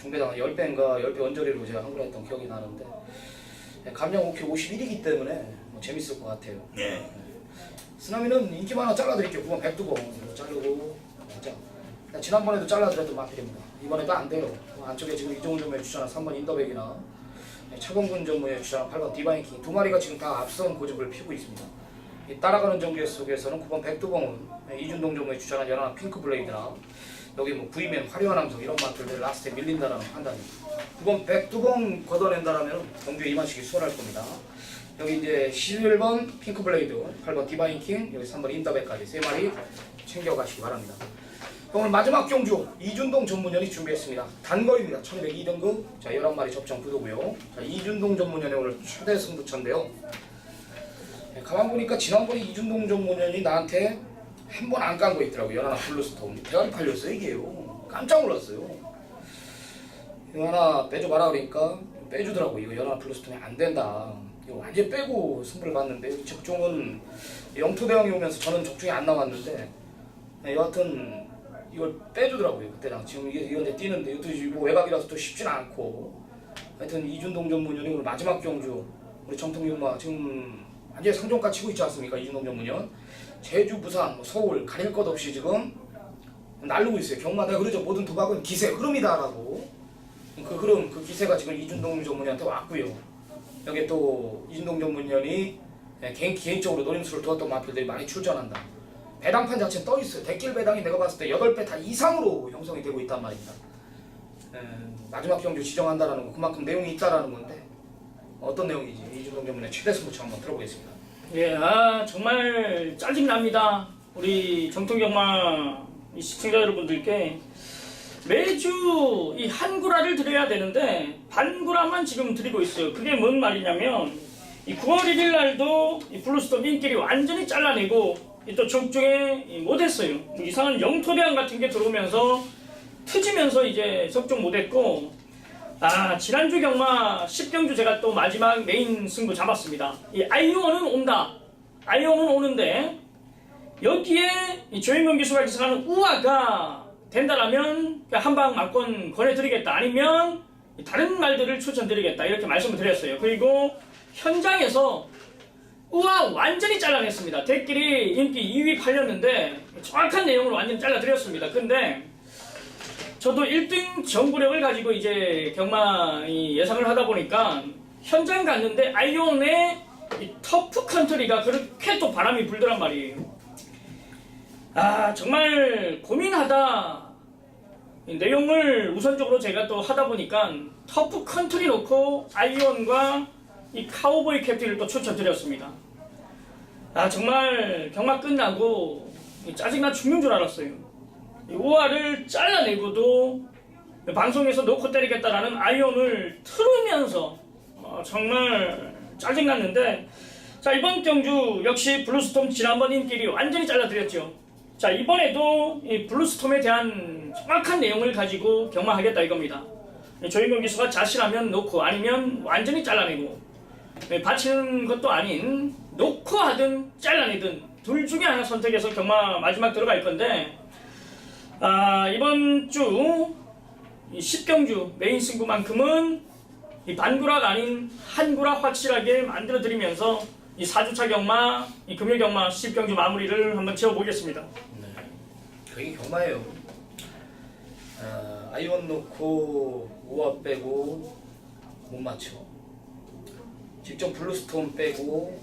중배당 10배인가 10배 언저리로 제가 항구를 했던 기억이 나는데 감량 5kg 51이기 때문에 뭐 재밌을 것 같아요. 예. 쓰나미는 인기 많아 잘라드릴게요. 9번 백두봉 자르고 자, 지난번에도 잘라드렸던 마필입니다. 이번에도 안 돼요. 안쪽에 지금 이종훈 전무에 추천한 3번 인더백이나 차범근 전무에 추천한 8번 디바인킹 두 마리가 지금 다 앞선 고집을 피우고 있습니다. 이 따라가는 전개 속에서는 9번 백두봉은 이준동 전무에 추천한 11 핑크블레이드나 여기 뭐 부이면 화려한 함성 이런 마필들 라스트에 밀린다라는 판단입니다. 9번 백두봉 걷어낸다라면 경주에 이만식이 수월할 겁니다. 여기 이제 11번 핑크블레이드, 8번 디바인킹, 여기 3번 인더백까지 3마리 챙겨가시기 바랍니다. 오늘 마지막 경주 이준동 전문연이 준비했습니다. 단거리입니다. 1202등급. 자, 11마리 접종 구도고요. 자, 이준동 전문연의 오늘 최대 승부처인데요. 가만 보니까 지난번에 이준동 전문연이 나한테 한 번 안 깐 거 있더라고요. 연하나 블루스톰. 대가리 팔렸어요, 이게요. 깜짝 놀랐어요. 이거 하나 빼줘봐라 그러니까 빼주더라고. 이거 연하나 블루스톰이 안 된다. 이거 완전 빼고 승부를 봤는데 적중은 영토대왕이 오면서 저는 적중이 안 나왔는데 여하튼 이걸 빼주더라고요. 그때랑 지금 이게 이제 뛰는데 이것도 뭐 외곽이라서 또 쉽진 않고 하여튼 이준동 전문연이 오늘 마지막 경주 우리 정통윤마 지금 완전히 상종가 치고 있지 않습니까? 이준동 전문연 제주, 부산, 뭐 서울 가릴 것 없이 지금 날르고 있어요. 경마 내가 그러죠. 모든 도박은 기세 흐름이다라고 그 흐름 그 기세가 지금 이준동 전문연한테 왔고요. 여기 또 이준동 전문연이 개인적으로 노림수를 두었던 마필들이 많이 출전한다. 배당판 자체는 떠있어요. 대길 배당이 내가 봤을 때 8배 다 이상으로 형성이 되고 있단 말입니다. 마지막 경주 지정한다라는 거 그만큼 내용이 있다라는 건데 어떤 내용이지 이준동 전문의 최대 승부처 한번 들어보겠습니다. 예, 정말 짜증납니다. 우리 정통경마 이 시청자 여러분들께 매주 이 한구라를 드려야 되는데 반구라만 지금 드리고 있어요. 그게 뭔 말이냐면 이 9월 1일 날도 이 블루스톰 인기리 완전히 잘라내고 또 적중에 못했어요. 이상한 영토대왕 같은 게 들어오면서 트지면서 이제 적중 못했고 지난주 경마 10경주 제가 또 마지막 메인 승부 잡았습니다. 이 아이오는 온다. 아이오는 오는데 여기에 이 조인경 기수가 기사하는 우아가 된다라면 한방 막권 권해드리겠다. 아니면 다른 말들을 추천드리겠다. 이렇게 말씀을 드렸어요. 그리고 현장에서 우와 완전히 잘라냈습니다. 대끼리 인기 2위 팔렸는데 정확한 내용으로 완전히 잘라드렸습니다. 근데 저도 1등 정구력을 가지고 이제 경마 예상을 하다 보니까 현장 갔는데 아이온의 이 터프 컨트리가 그렇게 또 바람이 불더란 말이에요. 정말 고민하다 내용을 우선적으로 제가 또 하다 보니까 터프 컨트리 놓고 아이온과 이 카우보이 캡틴을 또 추천드렸습니다. 정말 경마 끝나고 짜증나 죽는 줄 알았어요. 이 우아를 잘라내고도 방송에서 놓고 때리겠다라는 아이온을 틀으면서 정말 짜증났는데 자 이번 경주 역시 블루스톰 지난번 인기리 완전히 잘라드렸죠. 자 이번에도 이 블루스톰에 대한 정확한 내용을 가지고 경마하겠다 이겁니다. 조인경 기수가 자신하면 놓고 아니면 완전히 잘라내고 바치는 것도 아닌 놓고 하든 잘라내든 둘 중에 하나 선택해서 경마 마지막 들어갈 건데 이번 주 10경주 메인 승부만큼은 이 반구라가 아닌 한구라 확실하게 만들어 드리면서 이 4주차 경마, 이 금요 경마 10경주 마무리를 한번 지어보겠습니다. 그게 경마예요. 아이온 놓고 우아 빼고 못 맞춰. 직접 블루스톰 빼고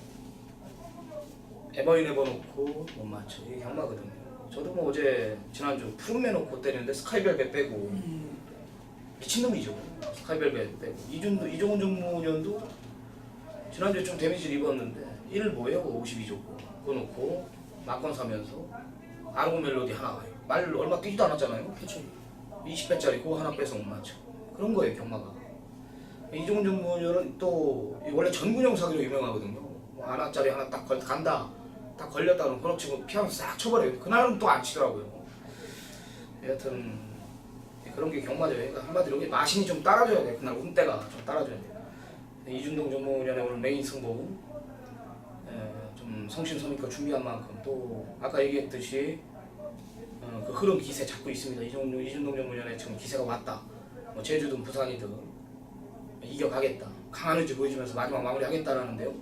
에버인 놓고 못 맞춰. 이게 경마거든요. 저도 뭐 어제 지난주 푸른매 놓고 때리는데 스카이벨벳 빼고 미친놈이죠. 스카이벨벳 빼고 이종훈 전무년도 지난주에 좀 데미지를 입었는데 1 뭐예요? 52조 그거 놓고 막건 사면서 아르고 멜로디 하나 말 얼마 뛰지도 않았잖아요. 그쵸? 20배짜리 그거 하나 빼서 못 맞춰. 그런 거예요 경마가. 이종훈 전문위원은 또 원래 전군형 사기로 유명하거든요. 뭐 하나짜리 하나 딱 간다 딱 걸렸다 그러면 그렇 치고 피하면 싹 쳐버려요. 그날은 또 안 치더라고요. 여하튼 그런 게 경마죠. 그러니까 한마디로 마신이 좀 따라줘야 돼. 그날 운대가 좀 따라줘야 돼. 이준동 전문위원회 오늘 메인 승부 좀 성심성의껏 준비한 만큼 또 아까 얘기했듯이 그 흐름 기세 잡고 있습니다. 이준동 전문위원회 지금 기세가 왔다. 뭐 제주든 부산이든 이겨가겠다. 강한 의지 보여주면서 마지막 마무리하겠다라는데요.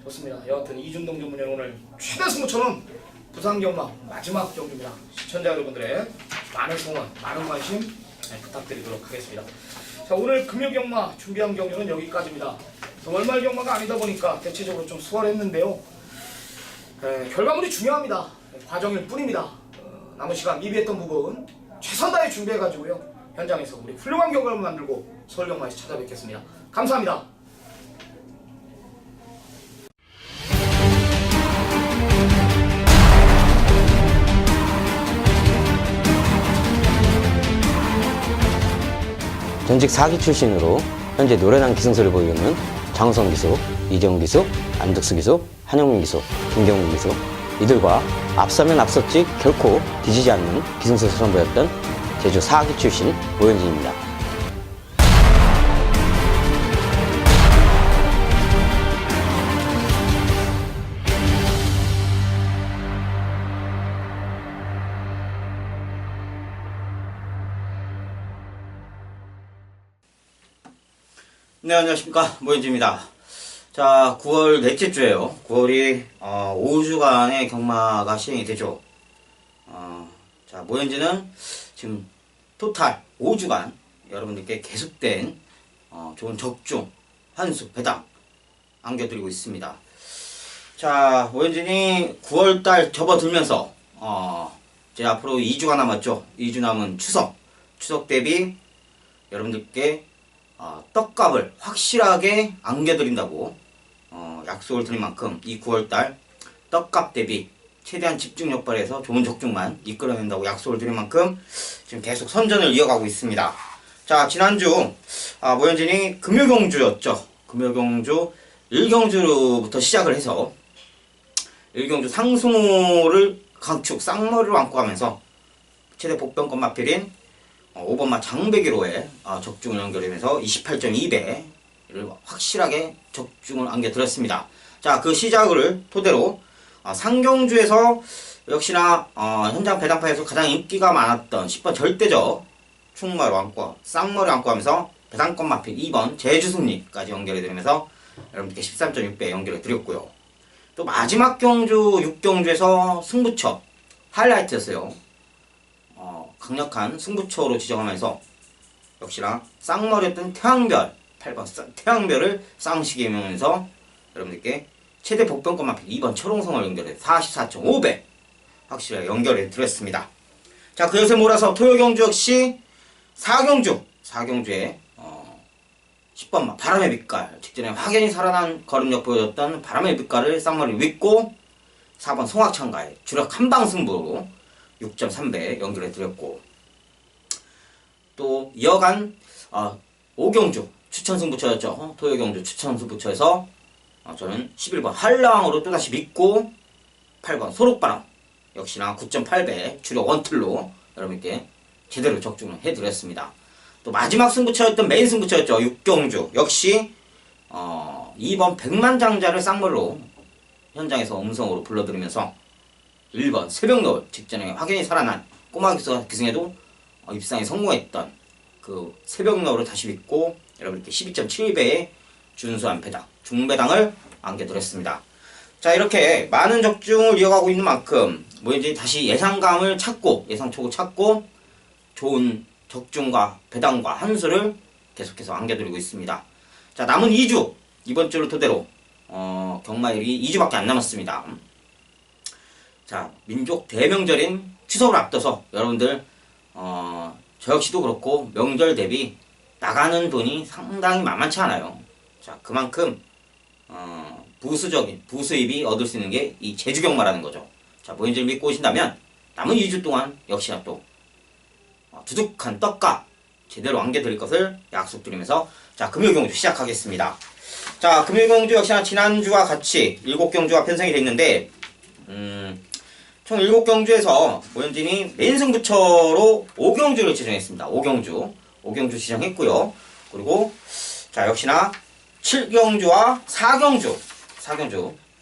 좋습니다. 여하튼 이준동 전문위원 오늘 최대 승부처는 부산 경마 마지막 경기입니다. 시청자 여러분들의 많은 성원, 많은 관심 부탁드리도록 하겠습니다. 자, 오늘 금요 경마 준비한 경기는 여기까지입니다. 월말 경마가 아니다 보니까 대체적으로 좀 수월했는데요. 결과물이 중요합니다. 과정일 뿐입니다. 남은 시간 미비했던 부분 최선 다해 준비해가지고요. 현장에서 우리 훌륭한 결과를 만들고 서울경마에서 찾아뵙겠습니다. 감사합니다. 전직 4기 출신으로 현재 노련한 기승수를 보이는 장우성 기수, 이재훈 기수, 안득수 기수, 한영민 기수, 김경훈 기수 이들과 앞서면 앞섰지 결코 뒤지지 않는 기승수를 선보였던 제주 4기 출신 오현진입니다. 네, 안녕하십니까. 모현지입니다. 자, 9월 넷째 주에요. 9월이 5주간의 경마가 시행이 되죠. 자, 모현지는 지금 토탈 5주간 여러분들께 계속된 좋은 적중, 환수, 배당 안겨드리고 있습니다. 자, 모현진이 9월달 접어들면서 이제 앞으로 2주가 남았죠. 2주 남은 추석 대비 여러분들께 떡값을 확실하게 안겨드린다고 약속을 드린 만큼 이 9월달 떡값 대비 최대한 집중력 발휘해서 좋은 적중만 이끌어낸다고 약속을 드린 만큼 지금 계속 선전을 이어가고 있습니다. 자, 지난주 모현진이 금요경주였죠. 금요경주 1경주부터 시작을 해서 1경주 상승호를 강축 쌍머리로 안고 가면서 최대 복병권 마필인 5번마 장배기로의 적중을 연결하면서 28.2배를 확실하게 적중을 안겨드렸습니다. 자, 그 시작을 토대로 상경주에서 역시나 현장 배당파에서 가장 인기가 많았던 10번 절대적 충마로 안고 쌍머리 안고 하면서 배당권 마필 2번 제주승리까지 연결해드리면서 여러분께 13.6배 연결해드렸고요. 또 마지막 경주 6경주에서 승부처 하이라이트였어요. 강력한 승부처로 지정하면서 역시나 쌍머리였던 태양별 8번 태양별을 쌍시게 임하면서 여러분들께 최대 복병권 마필 2번 철옹성을 연결해 44.5배 확실하게 연결해 드렸습니다. 자, 그 요새 몰아서 토요경주 역시 4경주에 10번 바람의 빛깔 직전에 확연히 살아난 걸음력 보여줬던 바람의 빛깔을 쌍머리 윗고 4번 송악창가의 주력 한방 승부로 6.3배 연결해 드렸고 또 이어간 5경주 추천 승부처였죠. 토요경주 추천 승부처에서 저는 11번 한라왕으로 또다시 믿고 8번 소록바람 역시나 9.8배 주력 원틀로 여러분께 제대로 적중을 해드렸습니다. 또 마지막 승부처였던 메인 승부처였죠. 6경주 역시 2번 백만장자를 쌍머리로 현장에서 음성으로 불러드리면서 1번 새벽노을 직전에 확연히 살아난 꼬마 기승에도 입상에 성공했던 그 새벽노을을 다시 믿고 여러분께 12.7배의 준수한 배당, 중배당을 안겨드렸습니다. 자, 이렇게 많은 적중을 이어가고 있는 만큼 뭐 이제 다시 예상감을 찾고 예상촉을 찾고 좋은 적중과 배당과 한수를 계속해서 안겨드리고 있습니다. 자, 남은 2주 이번 주를 토대로 경마일이 2주밖에 안 남았습니다. 자, 민족 대명절인 추석을 앞둬서 여러분들 저 역시도 그렇고 명절 대비 나가는 돈이 상당히 만만치 않아요. 자, 그만큼 부수입이 얻을 수 있는 게 이 제주경마라는 거죠. 자, 모현지를 믿고 오신다면 남은 2주 동안 역시나 또 두둑한 떡값 제대로 안겨드릴 것을 약속드리면서 자, 금요경주 시작하겠습니다. 자, 금요경주 역시나 지난주와 같이 7경주가 편성이 됐는데 총 7경주에서 모현진이 메인 승부처로 5경주를 지정했습니다. 5경주 지정했고요. 그리고 자, 역시나 7경주와 4경주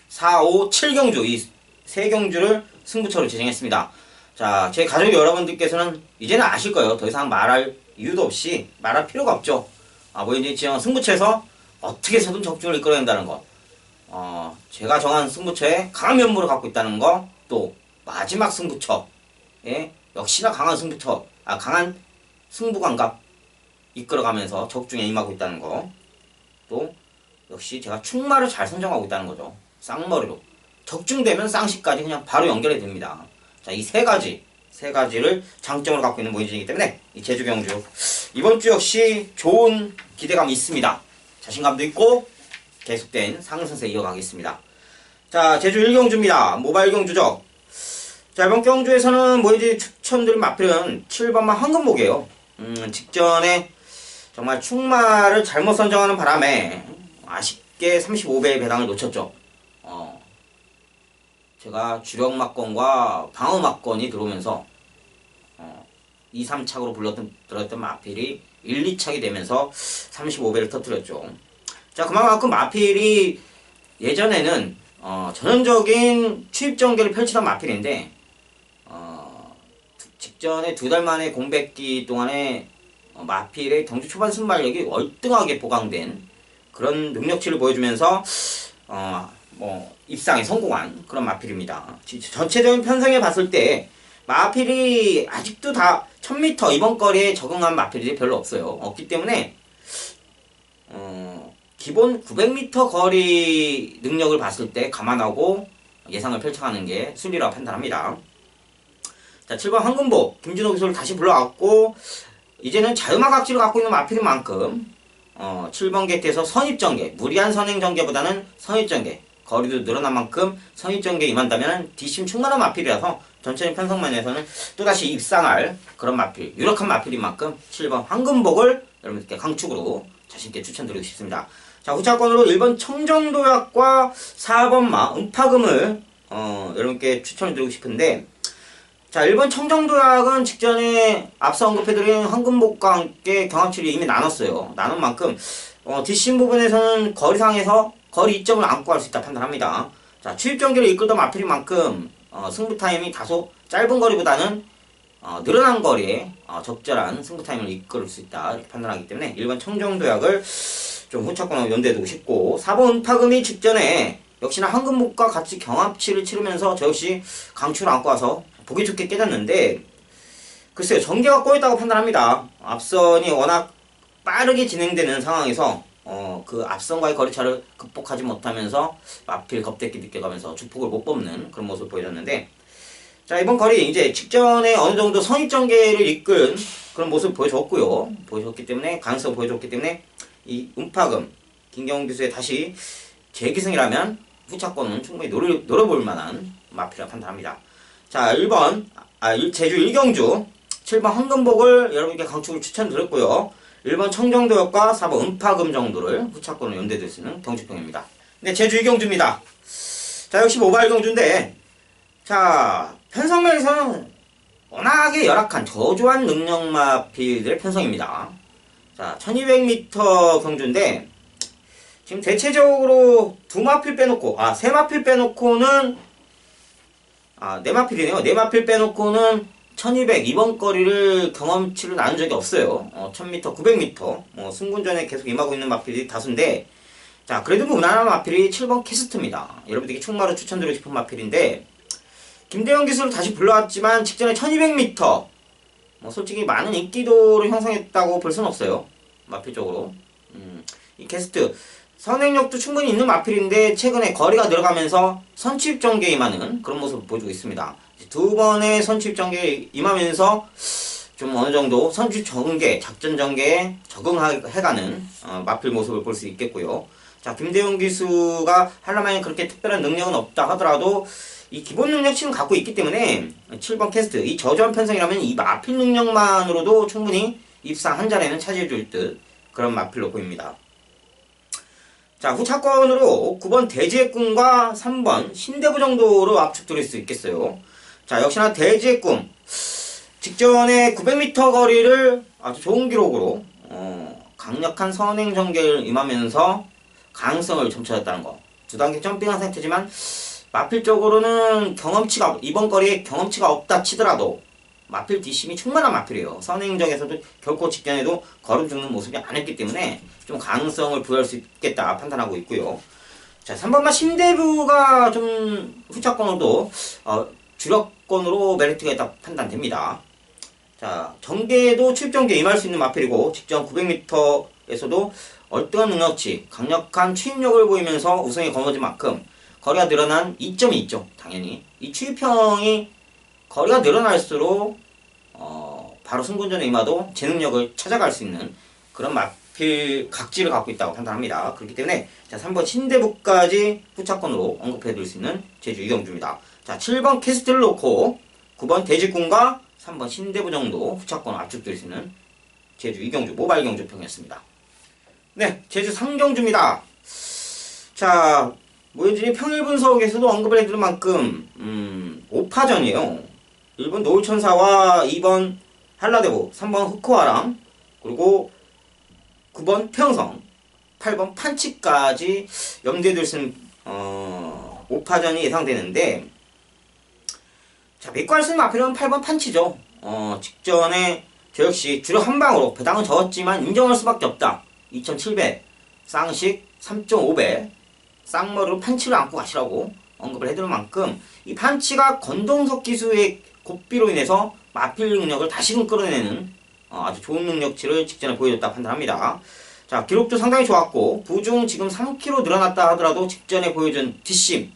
4, 5, 7경주 이 3경주를 승부처로 지정했습니다. 자, 제 가족 여러분들께서는 이제는 아실 거예요. 더 이상 말할 이유도 없이 말할 필요가 없죠. 모현진이 지정한 승부처에서 어떻게 해서든 적중을 이끌어낸다는 것, 제가 정한 승부처에 강한 면모를 갖고 있다는 거, 또 마지막 승부처에 역시나 강한 승부처, 강한 승부감각 이끌어가면서 적중에 임하고 있다는 거, 또 역시 제가 충마를 잘 선정하고 있다는 거죠. 쌍머리로 적중되면 쌍시까지 그냥 바로 연결이 됩니다. 자, 이 세 가지를 장점으로 갖고 있는 모현진이기 때문에 이 제주 경주 이번 주 역시 좋은 기대감이 있습니다. 자신감도 있고 계속된 상승세 이어가겠습니다. 자, 제주 1경주입니다. 모바일 경주죠. 자, 이번 경주에서는 모현진이 추천드린 마필은 7번마 황금목이에요. 직전에 정말 충마를 잘못 선정하는 바람에 아쉽게 35배의 배당을 놓쳤죠. 제가 주력 막건과 방어 막건이 들어오면서 2, 3착으로 들었던 마필이 1, 2착이 되면서 35배를 터뜨렸죠. 자, 그만큼 마필이 예전에는 전형적인 추입 전개를 펼치던 마필인데 직전에 2달 만에 공백기 동안에 마필의 경주 초반 순발력이 월등하게 보강된 그런 능력치를 보여주면서 입상에 성공한 그런 마필입니다. 전체적인 편성에 봤을 때 마필이 아직도 다 1000m 이번 거리에 적응한 마필이 별로 없기 때문에 기본 900m 거리 능력을 봤을 때 감안하고 예상을 펼쳐가는 게 순리라고 판단합니다. 자, 7번 황금복 김준호 기수를 다시 불러왔고 이제는 자유막 악지를 갖고 있는 마필인 만큼 7번 게이트에서 선입전개, 무리한 선행전개보다는 선입전개, 거리도 늘어난 만큼 선입전개에 임한다면 뒷심 충만한 마필이라서 전체적인 편성면에서는 또다시 입상할 그런 마필, 유력한 마필인 만큼 7번 황금복을 여러분들께 강축으로 자신있게 추천드리고 싶습니다. 자, 후차권으로 1번 청정도약과 4번마 음파금을 여러분께 추천을 드리고 싶은데 자, 1번 청정도약은 직전에 앞서 언급해드린 황금복과 함께 경합치를 이미 나눴어요. 나눈 만큼 뒷심 부분에서는 거리상에서 거리 이점을 안고 갈 수 있다 판단합니다. 자, 추입전개를 이끌던 마필인 만큼 승부 타임이 다소 짧은 거리보다는 늘어난 거리에 적절한 승부 타임을 이끌 수 있다 이렇게 판단하기 때문에 1번 청정도약을 좀 후차권으로 연대해두고 싶고 4번 음파금이 직전에 역시나 황금복과 같이 경합치를 치르면서 저 역시 강추를 안고 와서 보기 좋게 깨졌는데 글쎄요, 전개가 꼬였다고 판단합니다. 앞선이 워낙 빠르게 진행되는 상황에서 그 앞선과의 거리차를 극복하지 못하면서 마필 겁대기 느껴가면서 주폭을 못 뽑는 그런 모습을 보여줬는데 자, 이번 거리 이제 직전에 어느 정도 선입전개를 이끈 그런 모습을 보여줬기 때문에 가능성을 보여줬기 때문에 이 음파금 김경훈 기수의 다시 재기승이라면 후차권은 충분히 노려볼 만한 마필이라 판단합니다. 자, 1번 제주 1경주 7번 황금복을 여러분께 강축을 추천드렸고요. 1번 청정도역과 4번 음파금 정도를 후차권으로 연대될 수 있는 경주평입니다. 네, 제주 2경주입니다. 자, 역시 모바일 경주인데 자, 편성면에서는 워낙에 열악한 저조한 능력 마필들의 편성입니다. 자, 1200m 경주인데 지금 대체적으로 2마필 빼놓고 3마필 빼놓고는 4마필이네요. 4마필 빼놓고는 1200 이번 거리를 경험치를 나눈 적이 없어요. 1000m, 900m 승군전에 계속 임하고 있는 마필이 다수인데 자, 그래도 무난한 마필이 7번 캐스트입니다. 여러분들께 충마로 추천드리고 싶은 마필인데 김대현 기수를 다시 불러왔지만 직전에 1200m 솔직히 많은 인기도를 형성했다고 볼 수는 없어요. 마필 쪽으로 이 캐스트 선행력도 충분히 있는 마필인데 최근에 거리가 늘어가면서 선취입 전개에 임하는 그런 모습을 보여주고 있습니다. 2번의 선취입 전개에 임하면서 좀 어느정도 선취입 전개, 작전 전개에 적응해가는 마필 모습을 볼 수 있겠고요. 자, 김대용 기수가 한라마에 그렇게 특별한 능력은 없다 하더라도 이 기본 능력치는 갖고 있기 때문에 7번 캐스트 이 저조한 편성이라면 이 마필 능력만으로도 충분히 입상 한 자리는 차지해줄 듯 그런 마필로 보입니다. 자, 후차권으로 9번 대지의 꿈과 3번 신대부 정도로 압축드릴 수 있겠어요. 자, 역시나 대지의 꿈 직전에 900m 거리를 아주 좋은 기록으로 강력한 선행 전개를 임하면서 가능성을 점쳐졌다는 거. 두 단계 점핑한 상태지만 마필적으로는 경험치가 이번 거리에 경험치가 없다 치더라도 마필 뒷심이 충만한 마필이에요. 선행적에서도 결코 직전에도 걸음 죽는 모습이 안 했기 때문에 좀 가능성을 부여할 수 있겠다 판단하고 있고요. 자, 3번만 신대부가 좀 후차권으로도 주력권으로 메리트가 있다 판단됩니다. 자, 전개도 출전기에 임할 수 있는 마필이고 직전 900m에서도 얼등한 능력치, 강력한 추입력을 보이면서 우승에 거머쥔 만큼 거리가 늘어난 이점이 있죠. 당연히 이 추입형이 거리가 늘어날수록 바로 승군전에 임하도 제 능력을 찾아갈 수 있는 그런 마필 각질을 갖고 있다고 판단합니다. 그렇기 때문에 자, 3번 신대부까지 후차권으로 언급해드릴 수 있는 제주 이경주입니다. 자, 7번 캐스트를 놓고 9번 대지군과 3번 신대부 정도 후차권 압축될 수 있는 제주 이경주 모바일 경주 평이었습니다. 네, 제주 상경주입니다. 자, 모현진이 평일 분석에서도 언급을 해드린 만큼 5파전이에요. 1번 노을천사와 2번 한라대보, 3번 흑호아랑, 그리고 9번 태영성, 8번 판치까지 염두에 둘 수 있는 5파전이 예상되는데, 자, 믿고 할 수 있는 마필은 8번 판치죠. 직전에 저 역시 주력 한방으로 배당은 적었지만 인정할 수밖에 없다. 2700, 쌍식 3.5배, 쌍머리로 판치를 안고 가시라고 언급을 해드릴 만큼 이 판치가 건동석 기수의 곱비로 인해서 마필 능력을 다시금 끌어내는 아주 좋은 능력치를 직전에 보여줬다 판단합니다. 자, 기록도 상당히 좋았고 부중 지금 3kg 늘어났다 하더라도 직전에 보여준 뒷심,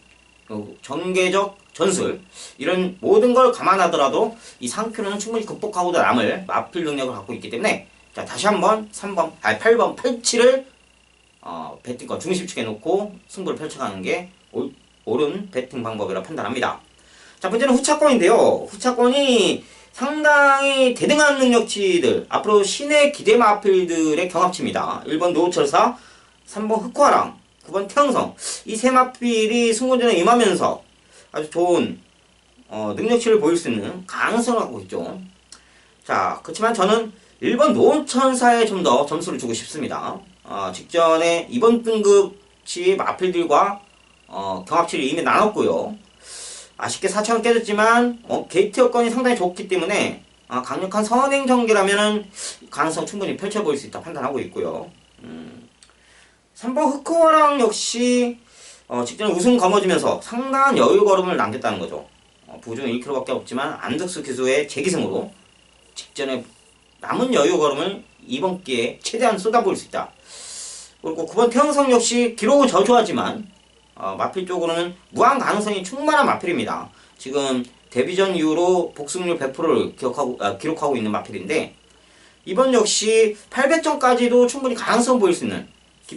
전개적 전술 이런 모든 걸 감안하더라도 이 3kg는 충분히 극복하고도 남을 마필 능력을 갖고 있기 때문에 자, 다시 한번 8번 팔치를 배팅권 중심축에 놓고 승부를 펼쳐가는 게 옳은 배팅 방법이라 판단합니다. 자, 번째는 후차권인데요. 후차권이 상당히 대등한 능력치들, 앞으로 신의 기대 마필들의 경합치입니다. 1번 노우철사, 3번 흑화랑, 9번 태영성. 이 세 마필이 승부전에 임하면서 아주 좋은 능력치를 보일 수 있는 가능성을 갖고 있죠. 자, 그렇지만 저는 1번 노천사에 좀 더 점수를 주고 싶습니다. 직전에 2번 등급치 마필들과 경합치를 이미 나눴고요. 아쉽게 4차원 깨졌지만 게이트 여건이 상당히 좋기 때문에 강력한 선행 전개라면은 가능성 충분히 펼쳐보일 수 있다 판단하고 있고요. 3번 흑호랑 역시 직전에 우승 거머쥐면서 상당한 여유 걸음을 남겼다는 거죠. 부중 1kg밖에 없지만 안덕수 기수의 재기승으로 직전에 남은 여유 걸음을 이번 기회에 최대한 쏟아부을 수 있다. 그리고 9번 태영성 역시 기록은 저조하지만 마필 쪽으로는 무한 가능성이 충만한 마필입니다. 지금 데뷔전 이후로 복승률 100%를 기록하고 있는 마필인데 이번 역시 800점까지도 충분히 가능성 보일 수 있는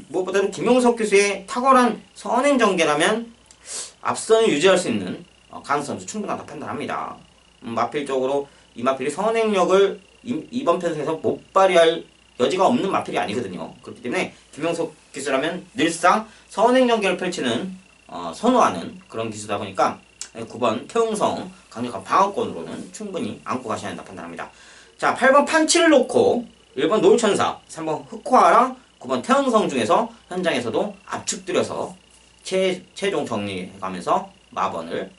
무엇보다도 김용석 교수의 탁월한 선행 전개라면 앞선을 유지할 수 있는 가능성도 충분하다 판단합니다. 마필 쪽으로 이 마필이 선행력을 이번 편성에서 못 발휘할 여지가 없는 마필이 아니거든요. 그렇기 때문에 김용석 기수라면 늘상 선행 연계를 펼치는 선호하는 그런 기수다 보니까 9번 태웅성 강력한 방어권으로는 충분히 안고 가셔야 한다 판단합니다. 자, 8번 판치를 놓고 1번 노을천사, 3번 흑화랑 9번 태웅성 중에서 현장에서도 압축들여서 최종 정리해가면서 마번을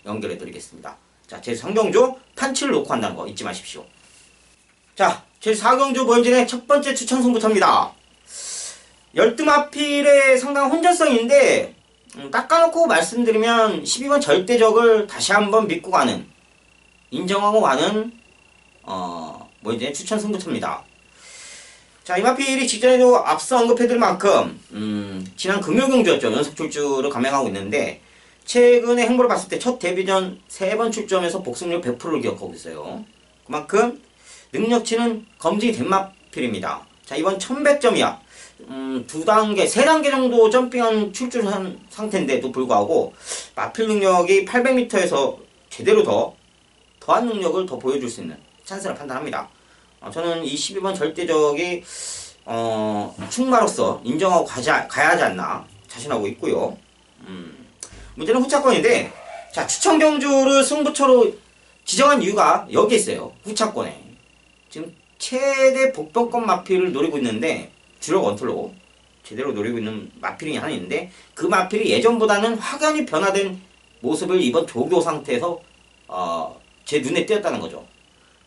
연결해 드리겠습니다. 자, 제 성경주 판치를 놓고 한다는 거 잊지 마십시오. 자, 제 4경주 모현진의 첫 번째 추천 승부처입니다. 열등마필의 상당한 혼전성인데 닦아놓고 말씀드리면 12번 절대적을 다시 한번 믿고 가는, 인정하고 가는 모현진의 추천 승부처입니다. 자, 이 마필이 직전에도 앞서 언급해드릴 만큼 지난 금요경주였죠. 연속 출주를 감행하고 있는데 최근에 행보를 봤을 때 첫 데뷔전 3번 출점에서 복승률 100%를 기록하고 있어요. 그만큼 능력치는 검증이 된 마필입니다. 자, 이번 1100점이야. 2단계, 3단계 정도 점핑한 출줄한 상태인데도 불구하고 마필 능력이 800m에서 제대로 더한 능력을 더 보여줄 수 있는 찬스라 판단합니다. 저는 이 12번 절대적이 충마로서 인정하고 가야 하지 않나 자신하고 있고요. 문제는 후차권인데, 자, 추천 경주를 승부처로 지정한 이유가 여기에 있어요. 후차권에 지금 최대 복병권 마필을 노리고 있는데, 주력 원툴로 제대로 노리고 있는 마필이 하나 있는데, 그 마필이 예전보다는 확연히 변화된 모습을 이번 조교 상태에서 제 눈에 띄었다는 거죠.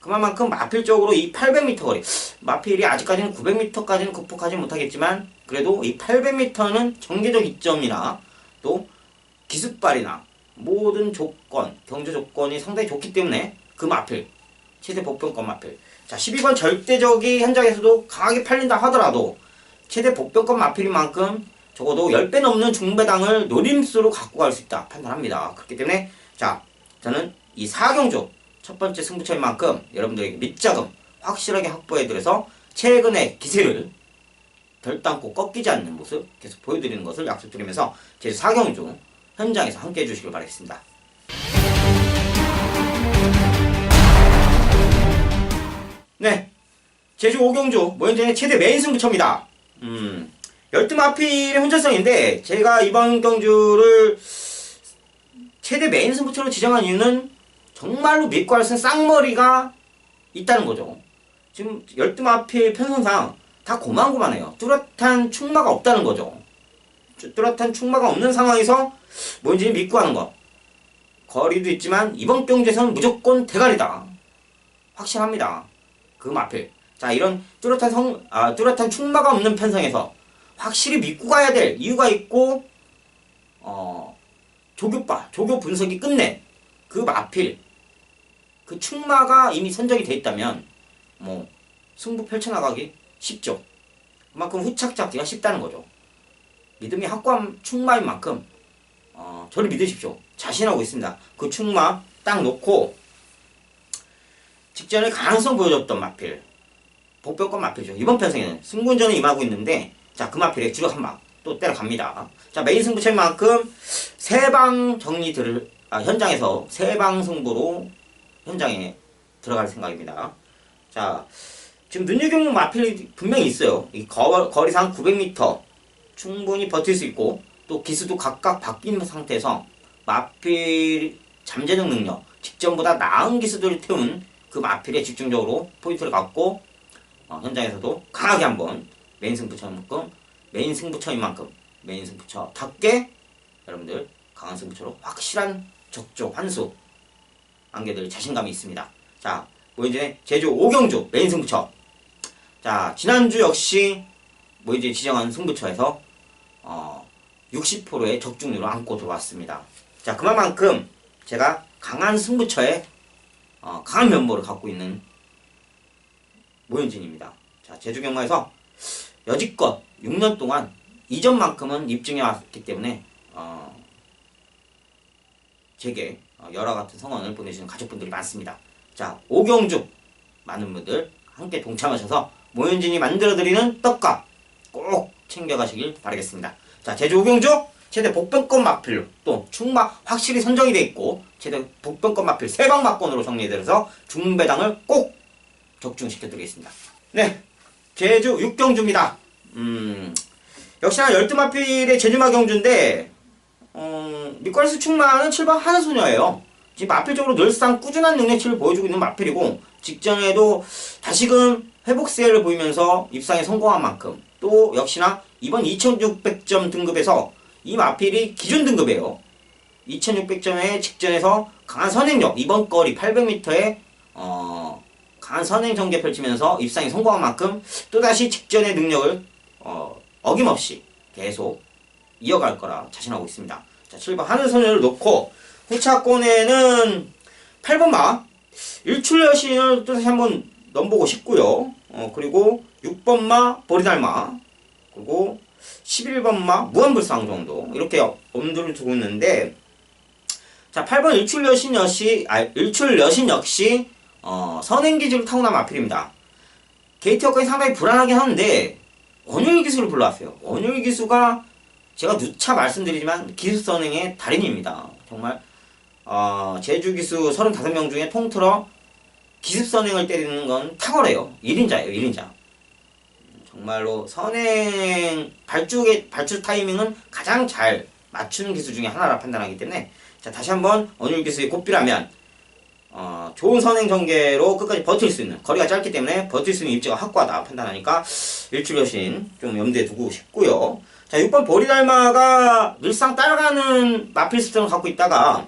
그만큼 마필적으로 이 800m 거리, 마필이 아직까지는 900m까지는 극복하지 못하겠지만 그래도 이 800m는 정계적 이점이나 또 기습발이나 모든 조건, 경제 조건이 상당히 좋기 때문에 그 마필, 최대 복병권 마필, 자, 12번 절대적이 현장에서도 강하게 팔린다 하더라도 최대 복병권 마필인 만큼 적어도 10배 넘는 중배당을 노림수로 갖고 갈 수 있다 판단합니다. 그렇기 때문에 자, 저는 이 4경주 첫 번째 승부처인 만큼 여러분들에게 밑자금 확실하게 확보해드려서 최근의 기세를 결단코 꺾이지 않는 모습 계속 보여드리는 것을 약속드리면서 제주 4경주 현장에서 함께 해주시길 바라겠습니다. 네, 제주 5경주 모현전의 최대 메인 승부처입니다. 열등마필의 혼자성인데 제가 이번 경주를 최대 메인 승부처로 지정한 이유는 정말로 믿고 할 수 있는 쌍머리가 있다는 거죠. 지금 열등마필 편성상 다 고만고만해요. 뚜렷한 충마가 없다는 거죠. 뚜렷한 충마가 없는 상황에서 뭔지 믿고 하는 것. 거리도 있지만 이번 경주에서는 무조건 대가리다. 확실합니다. 그 마필. 자, 이런 뚜렷한 충마가 없는 편성에서 확실히 믿고 가야 될 이유가 있고, 조교 분석이 끝낸 그 마필, 그 충마가 이미 선정이 돼 있다면 뭐 승부 펼쳐나가기 쉽죠. 그만큼 후착 잡기가 쉽다는 거죠. 믿음이 확고한 충마인 만큼 저를 믿으십시오. 자신하고 있습니다. 그 충마 딱 놓고 직전에 가능성 보여줬던 마필, 복병권 마필이죠. 이번 편성에는 승군전에 임하고 있는데, 자, 그 마필에 주력 한 방 또 때려갑니다. 자, 메인 승부처인 만큼 세방 정리들을 현장에서 세방 승부로 현장에 들어갈 생각입니다. 자, 지금 눈유경 마필이 분명히 있어요. 이 거리상 900m 충분히 버틸 수 있고, 또 기수도 각각 바뀐 상태에서 마필 잠재능 능력, 직전보다 나은 기수들을 태운 그 마필에 집중적으로 포인트를 갖고 현장에서도 강하게 한번 메인 승부처인 만큼 메인 승부처답게 여러분들 강한 승부처로 확실한 적조 환수 안겨드릴 자신감이 있습니다. 자, 모이제 제주 5경주 메인 승부처. 자, 지난주 역시 모이제 지정한 승부처에서 60%의 적중률을 안고 들어왔습니다. 자, 그만큼 제가 강한 승부처에 강한 면모를 갖고 있는 모현진입니다. 자, 제주 경마에서 여지껏 6년 동안 이전만큼은 입증해 왔기 때문에 제게 열화 같은 성원을 보내주시는 가족분들이 많습니다. 자, 5경주 많은 분들 함께 동참하셔서 모현진이 만들어드리는 떡값 꼭 챙겨가시길 바라겠습니다. 자, 제주 5경주 최대 복병권 마필로 또 충마 확실히 선정이 되어 있고 최대 복병권 마필 3방 마권으로 정리해드려서 중배당을 꼭 적중시켜드리겠습니다. 네, 제주 6경주입니다. 역시나 열등마필의 제주마 경주인데 미과리스 충마는 7번 하늘소녀예요. 지금 마필적으로 늘상 꾸준한 능력치를 보여주고 있는 마필이고, 직전에도 다시금 회복세를 보이면서 입상에 성공한 만큼, 또 역시나 이번 2600점 등급에서 이 마필이 기준 등급이에요. 2600점의 직전에서 강한 선행력, 이번 거리 800m에 강한 선행 전개 펼치면서 입상에 성공한 만큼 또다시 직전의 능력을 어김없이 계속 이어갈 거라 자신하고 있습니다. 자, 7번 하늘소녀를 놓고 후차권에는 8번 마 일출여신을 또다시 한번 넘보고 싶고요. 그리고 6번 마 보리달마, 그리고 11번 마 무한불상 정도 이렇게 엄두를 두고 있는데, 자, 8번 일출여신 역시, 선행기질을 타고난 마필입니다. 8번 일출여신 역시 선행기질을 타고난 마필입니다. 8번 일출여신 역시 선행기질을 타고난 마필입니다. 8번 일출여신 역시 선행기질을 타고난 마필입니다. 8번 일출여신 역시 선행기질을 타고난 마필입니다. 8번 일출여신 역시 선행기질을 타고난 마필입니다. 게이트 여건이 상당히 불안하긴 하는데 원효일 기수를 불러왔어요. 원효일 기수가 제가 누차 말씀드리지만 기수 선행의 달인입니다. 정말 제주 기수 35명 중에 통틀어 기습 선행을 때리는 건 탁월해요. 1인자예요. 1인자. 정말로 선행 발주 타이밍은 가장 잘 맞추는 기수 중에 하나라 판단하기 때문에 자 다시 한번 원효일 기수의 고삐라면 좋은 선행 전개로 끝까지 버틸 수 있는 거리가 짧기 때문에 버틸 수 있는 입지가 확고하다 판단하니까 일출 여신 좀 염두에 두고 싶고요. 자 6번 보리달마가 늘상 따라가는 마필 스턴을 갖고 있다가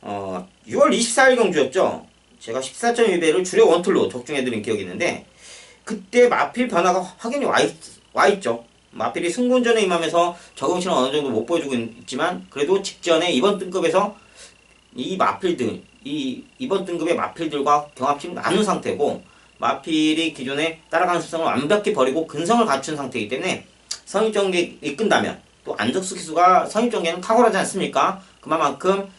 6월 24일 경주였죠. 제가 14.1배를 주력 원툴로 적중해드린 기억이 있는데 그때 마필 변화가 확연히 와있죠. 마필이 승군전에 임하면서 적응실은 어느 정도 못 보여주고 있지만 그래도 직전에 이번 등급에서 이 마필들 이번 등급의 마필들과 경합심이 나눈 상태고 마필이 기존에 따라가는 습성을 완벽히 버리고 근성을 갖춘 상태이기 때문에 선입전개 이끈다면 또 안적수 기수가 선입전개는 탁월하지 않습니까? 그만큼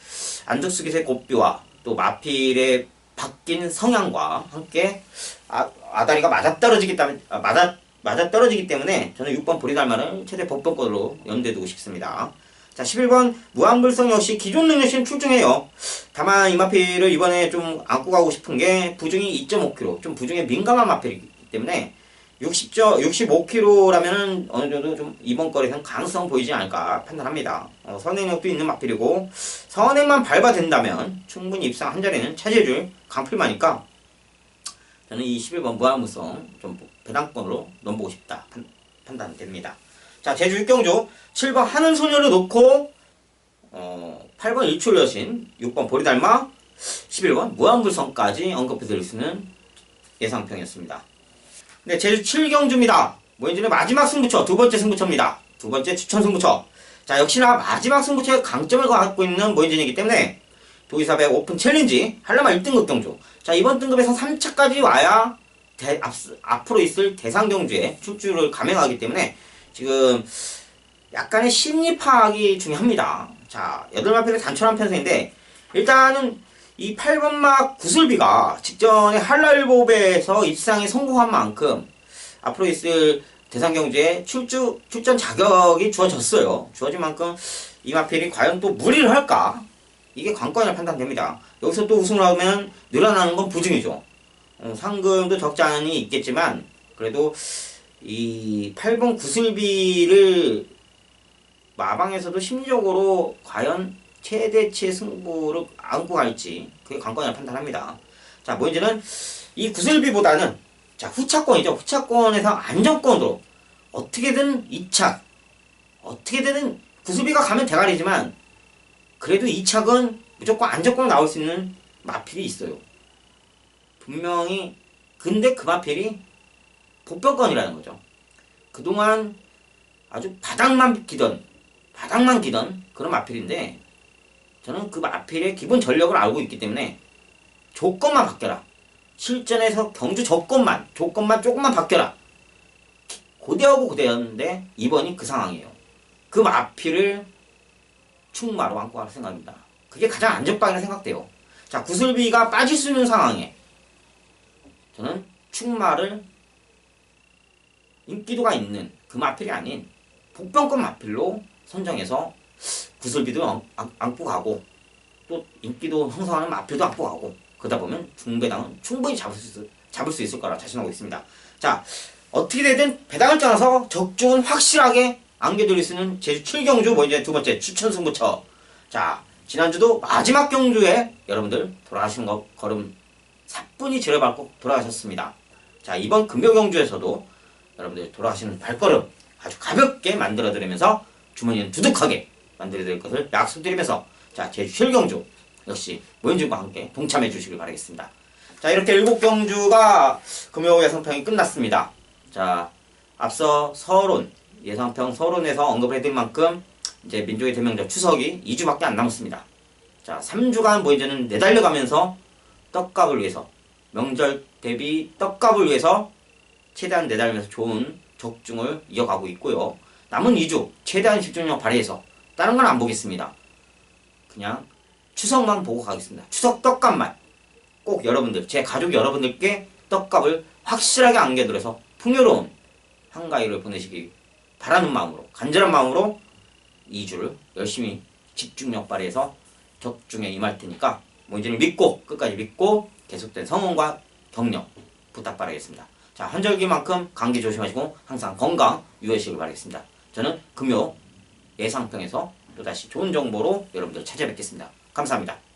안적수 기수의 고삐와 또 마필의 바뀐 성향과 함께 아다리가 맞아떨어지기 때문에 저는 6번 보리달마를 최대 복병권으로 염두에 두고 싶습니다. 자 11번 무한불성 역시 기존 능력치는 출중해요. 다만 이 마필을 이번에 좀 안고 가고 싶은 게 부중이 2.5kg 좀 부중에 민감한 마필이기 때문에 65kg라면은 어느 정도 좀 이번 거리에서는 가능성 보이지 않을까 판단합니다. 선행력도 있는 마필이고 선행만 밟아댄다면 충분히 입상 한 자리는 차지해줄 강필마니까 저는 이 11번 무한불성 좀 배당권으로 넘보고 싶다 판단됩니다. 자 제주 6경주 7번 하늘소녀를 놓고 8번 일출여신 6번 보리달마 11번 무한불성까지 언급해드릴 수 있는 예상평이었습니다. 네, 제주 7경주입니다. 모인진의 마지막 승부처, 두 번째 승부처입니다. 두 번째 추천 승부처. 자, 역시나 마지막 승부처의 강점을 갖고 있는 모인진이기 때문에 도의사배 오픈 챌린지 한라마 1등급 경주. 자, 이번 등급에서 3차까지 와야 앞으로 있을 대상 경주에 출주를 감행하기 때문에 지금 약간의 심리 파악이 중요합니다. 자, 8마필의 단촐한 편성인데 일단은 이 8번막 구슬비가 직전에 한라일보배에서 입상에 성공한 만큼 앞으로 있을 대상경주에 출전 자격이 주어졌어요. 주어진 만큼 이 마필이 과연 또 무리를 할까? 이게 관건이라 판단됩니다. 여기서 또 우승을 하면 늘어나는 건 부중이죠. 상금도 적지 않으니 있겠지만 그래도 이 8번 구슬비를 마방에서도 심리적으로 과연 최대치의 승부를 안고 갈지 그게 관건이라 판단합니다. 자, 모인지는 이 구슬비보다는 자 후차권이죠. 후차권에서 안정권으로 어떻게든 2착 어떻게든 구슬비가 가면 대가리지만 그래도 2착은 무조건 안정권으로 나올 수 있는 마필이 있어요. 분명히 근데 그 마필이 복병권이라는 거죠. 그동안 아주 바닥만 기던 그런 마필인데 저는 그 마필의 기본 전력을 알고 있기 때문에 조건만 바뀌어라. 실전에서 경주 조건만 조금만 바뀌어라. 고대하고 고대였는데 이번이 그 상황이에요. 그 마필을 충마로 안고 갈 생각입니다. 그게 가장 안전빵이라 생각돼요. 자, 구슬비가 빠질 수 있는 상황에 저는 충마를 인기도가 있는 그 마필이 아닌 복병권 마필로 선정해서 구슬비도 안고 가고 또 인기도 형성하는 마필도 안고 가고 그러다 보면 중배당은 충분히 잡을 수 있을 거라 자신하고 있습니다. 자, 어떻게 되든 배당을 떠나서 적중은 확실하게 안겨드릴 수 있는 제주 7경주 뭐 이제 두 번째 추천 승부처. 자, 지난주도 마지막 경주에 여러분들 돌아가시는 거 걸음 사뿐히 지뢰밟고 돌아가셨습니다. 자, 이번 금요 경주에서도 여러분들 돌아가시는 발걸음 아주 가볍게 만들어드리면서 주머니는 두둑하게 만들어드릴 것을 약속드리면서 자, 제주 7경주 역시 모인진과 함께 동참해 주시길 바라겠습니다. 자, 이렇게 7경주가 금요 예상평이 끝났습니다. 자, 앞서 서론 예상평 서론에서 언급을 해드린 만큼 이제 민족의 대명절 추석이 2주밖에 안 남았습니다. 자, 3주간 모인진은 내달려가면서 떡값을 위해서 명절 대비 떡값을 위해서 최대한 내달리면서 좋은 적중을 이어가고 있고요. 남은 2주 최대한 집중력 발휘해서 다른 건 안 보겠습니다. 그냥 추석만 보고 가겠습니다. 추석 떡값만 꼭 여러분들, 제 가족 여러분들께 떡값을 확실하게 안겨들어서 풍요로운 한가위를 보내시기 바라는 마음으로, 간절한 마음으로 2주를 열심히 집중력 발휘해서 격중에 임할 테니까 모인진을 믿고 끝까지 믿고 계속된 성원과 격려 부탁바라겠습니다. 자, 환절기만큼 감기 조심하시고 항상 건강 유의하시길 바라겠습니다. 저는 금요 예상평에서 또다시 좋은 정보로 여러분들 찾아뵙겠습니다. 감사합니다.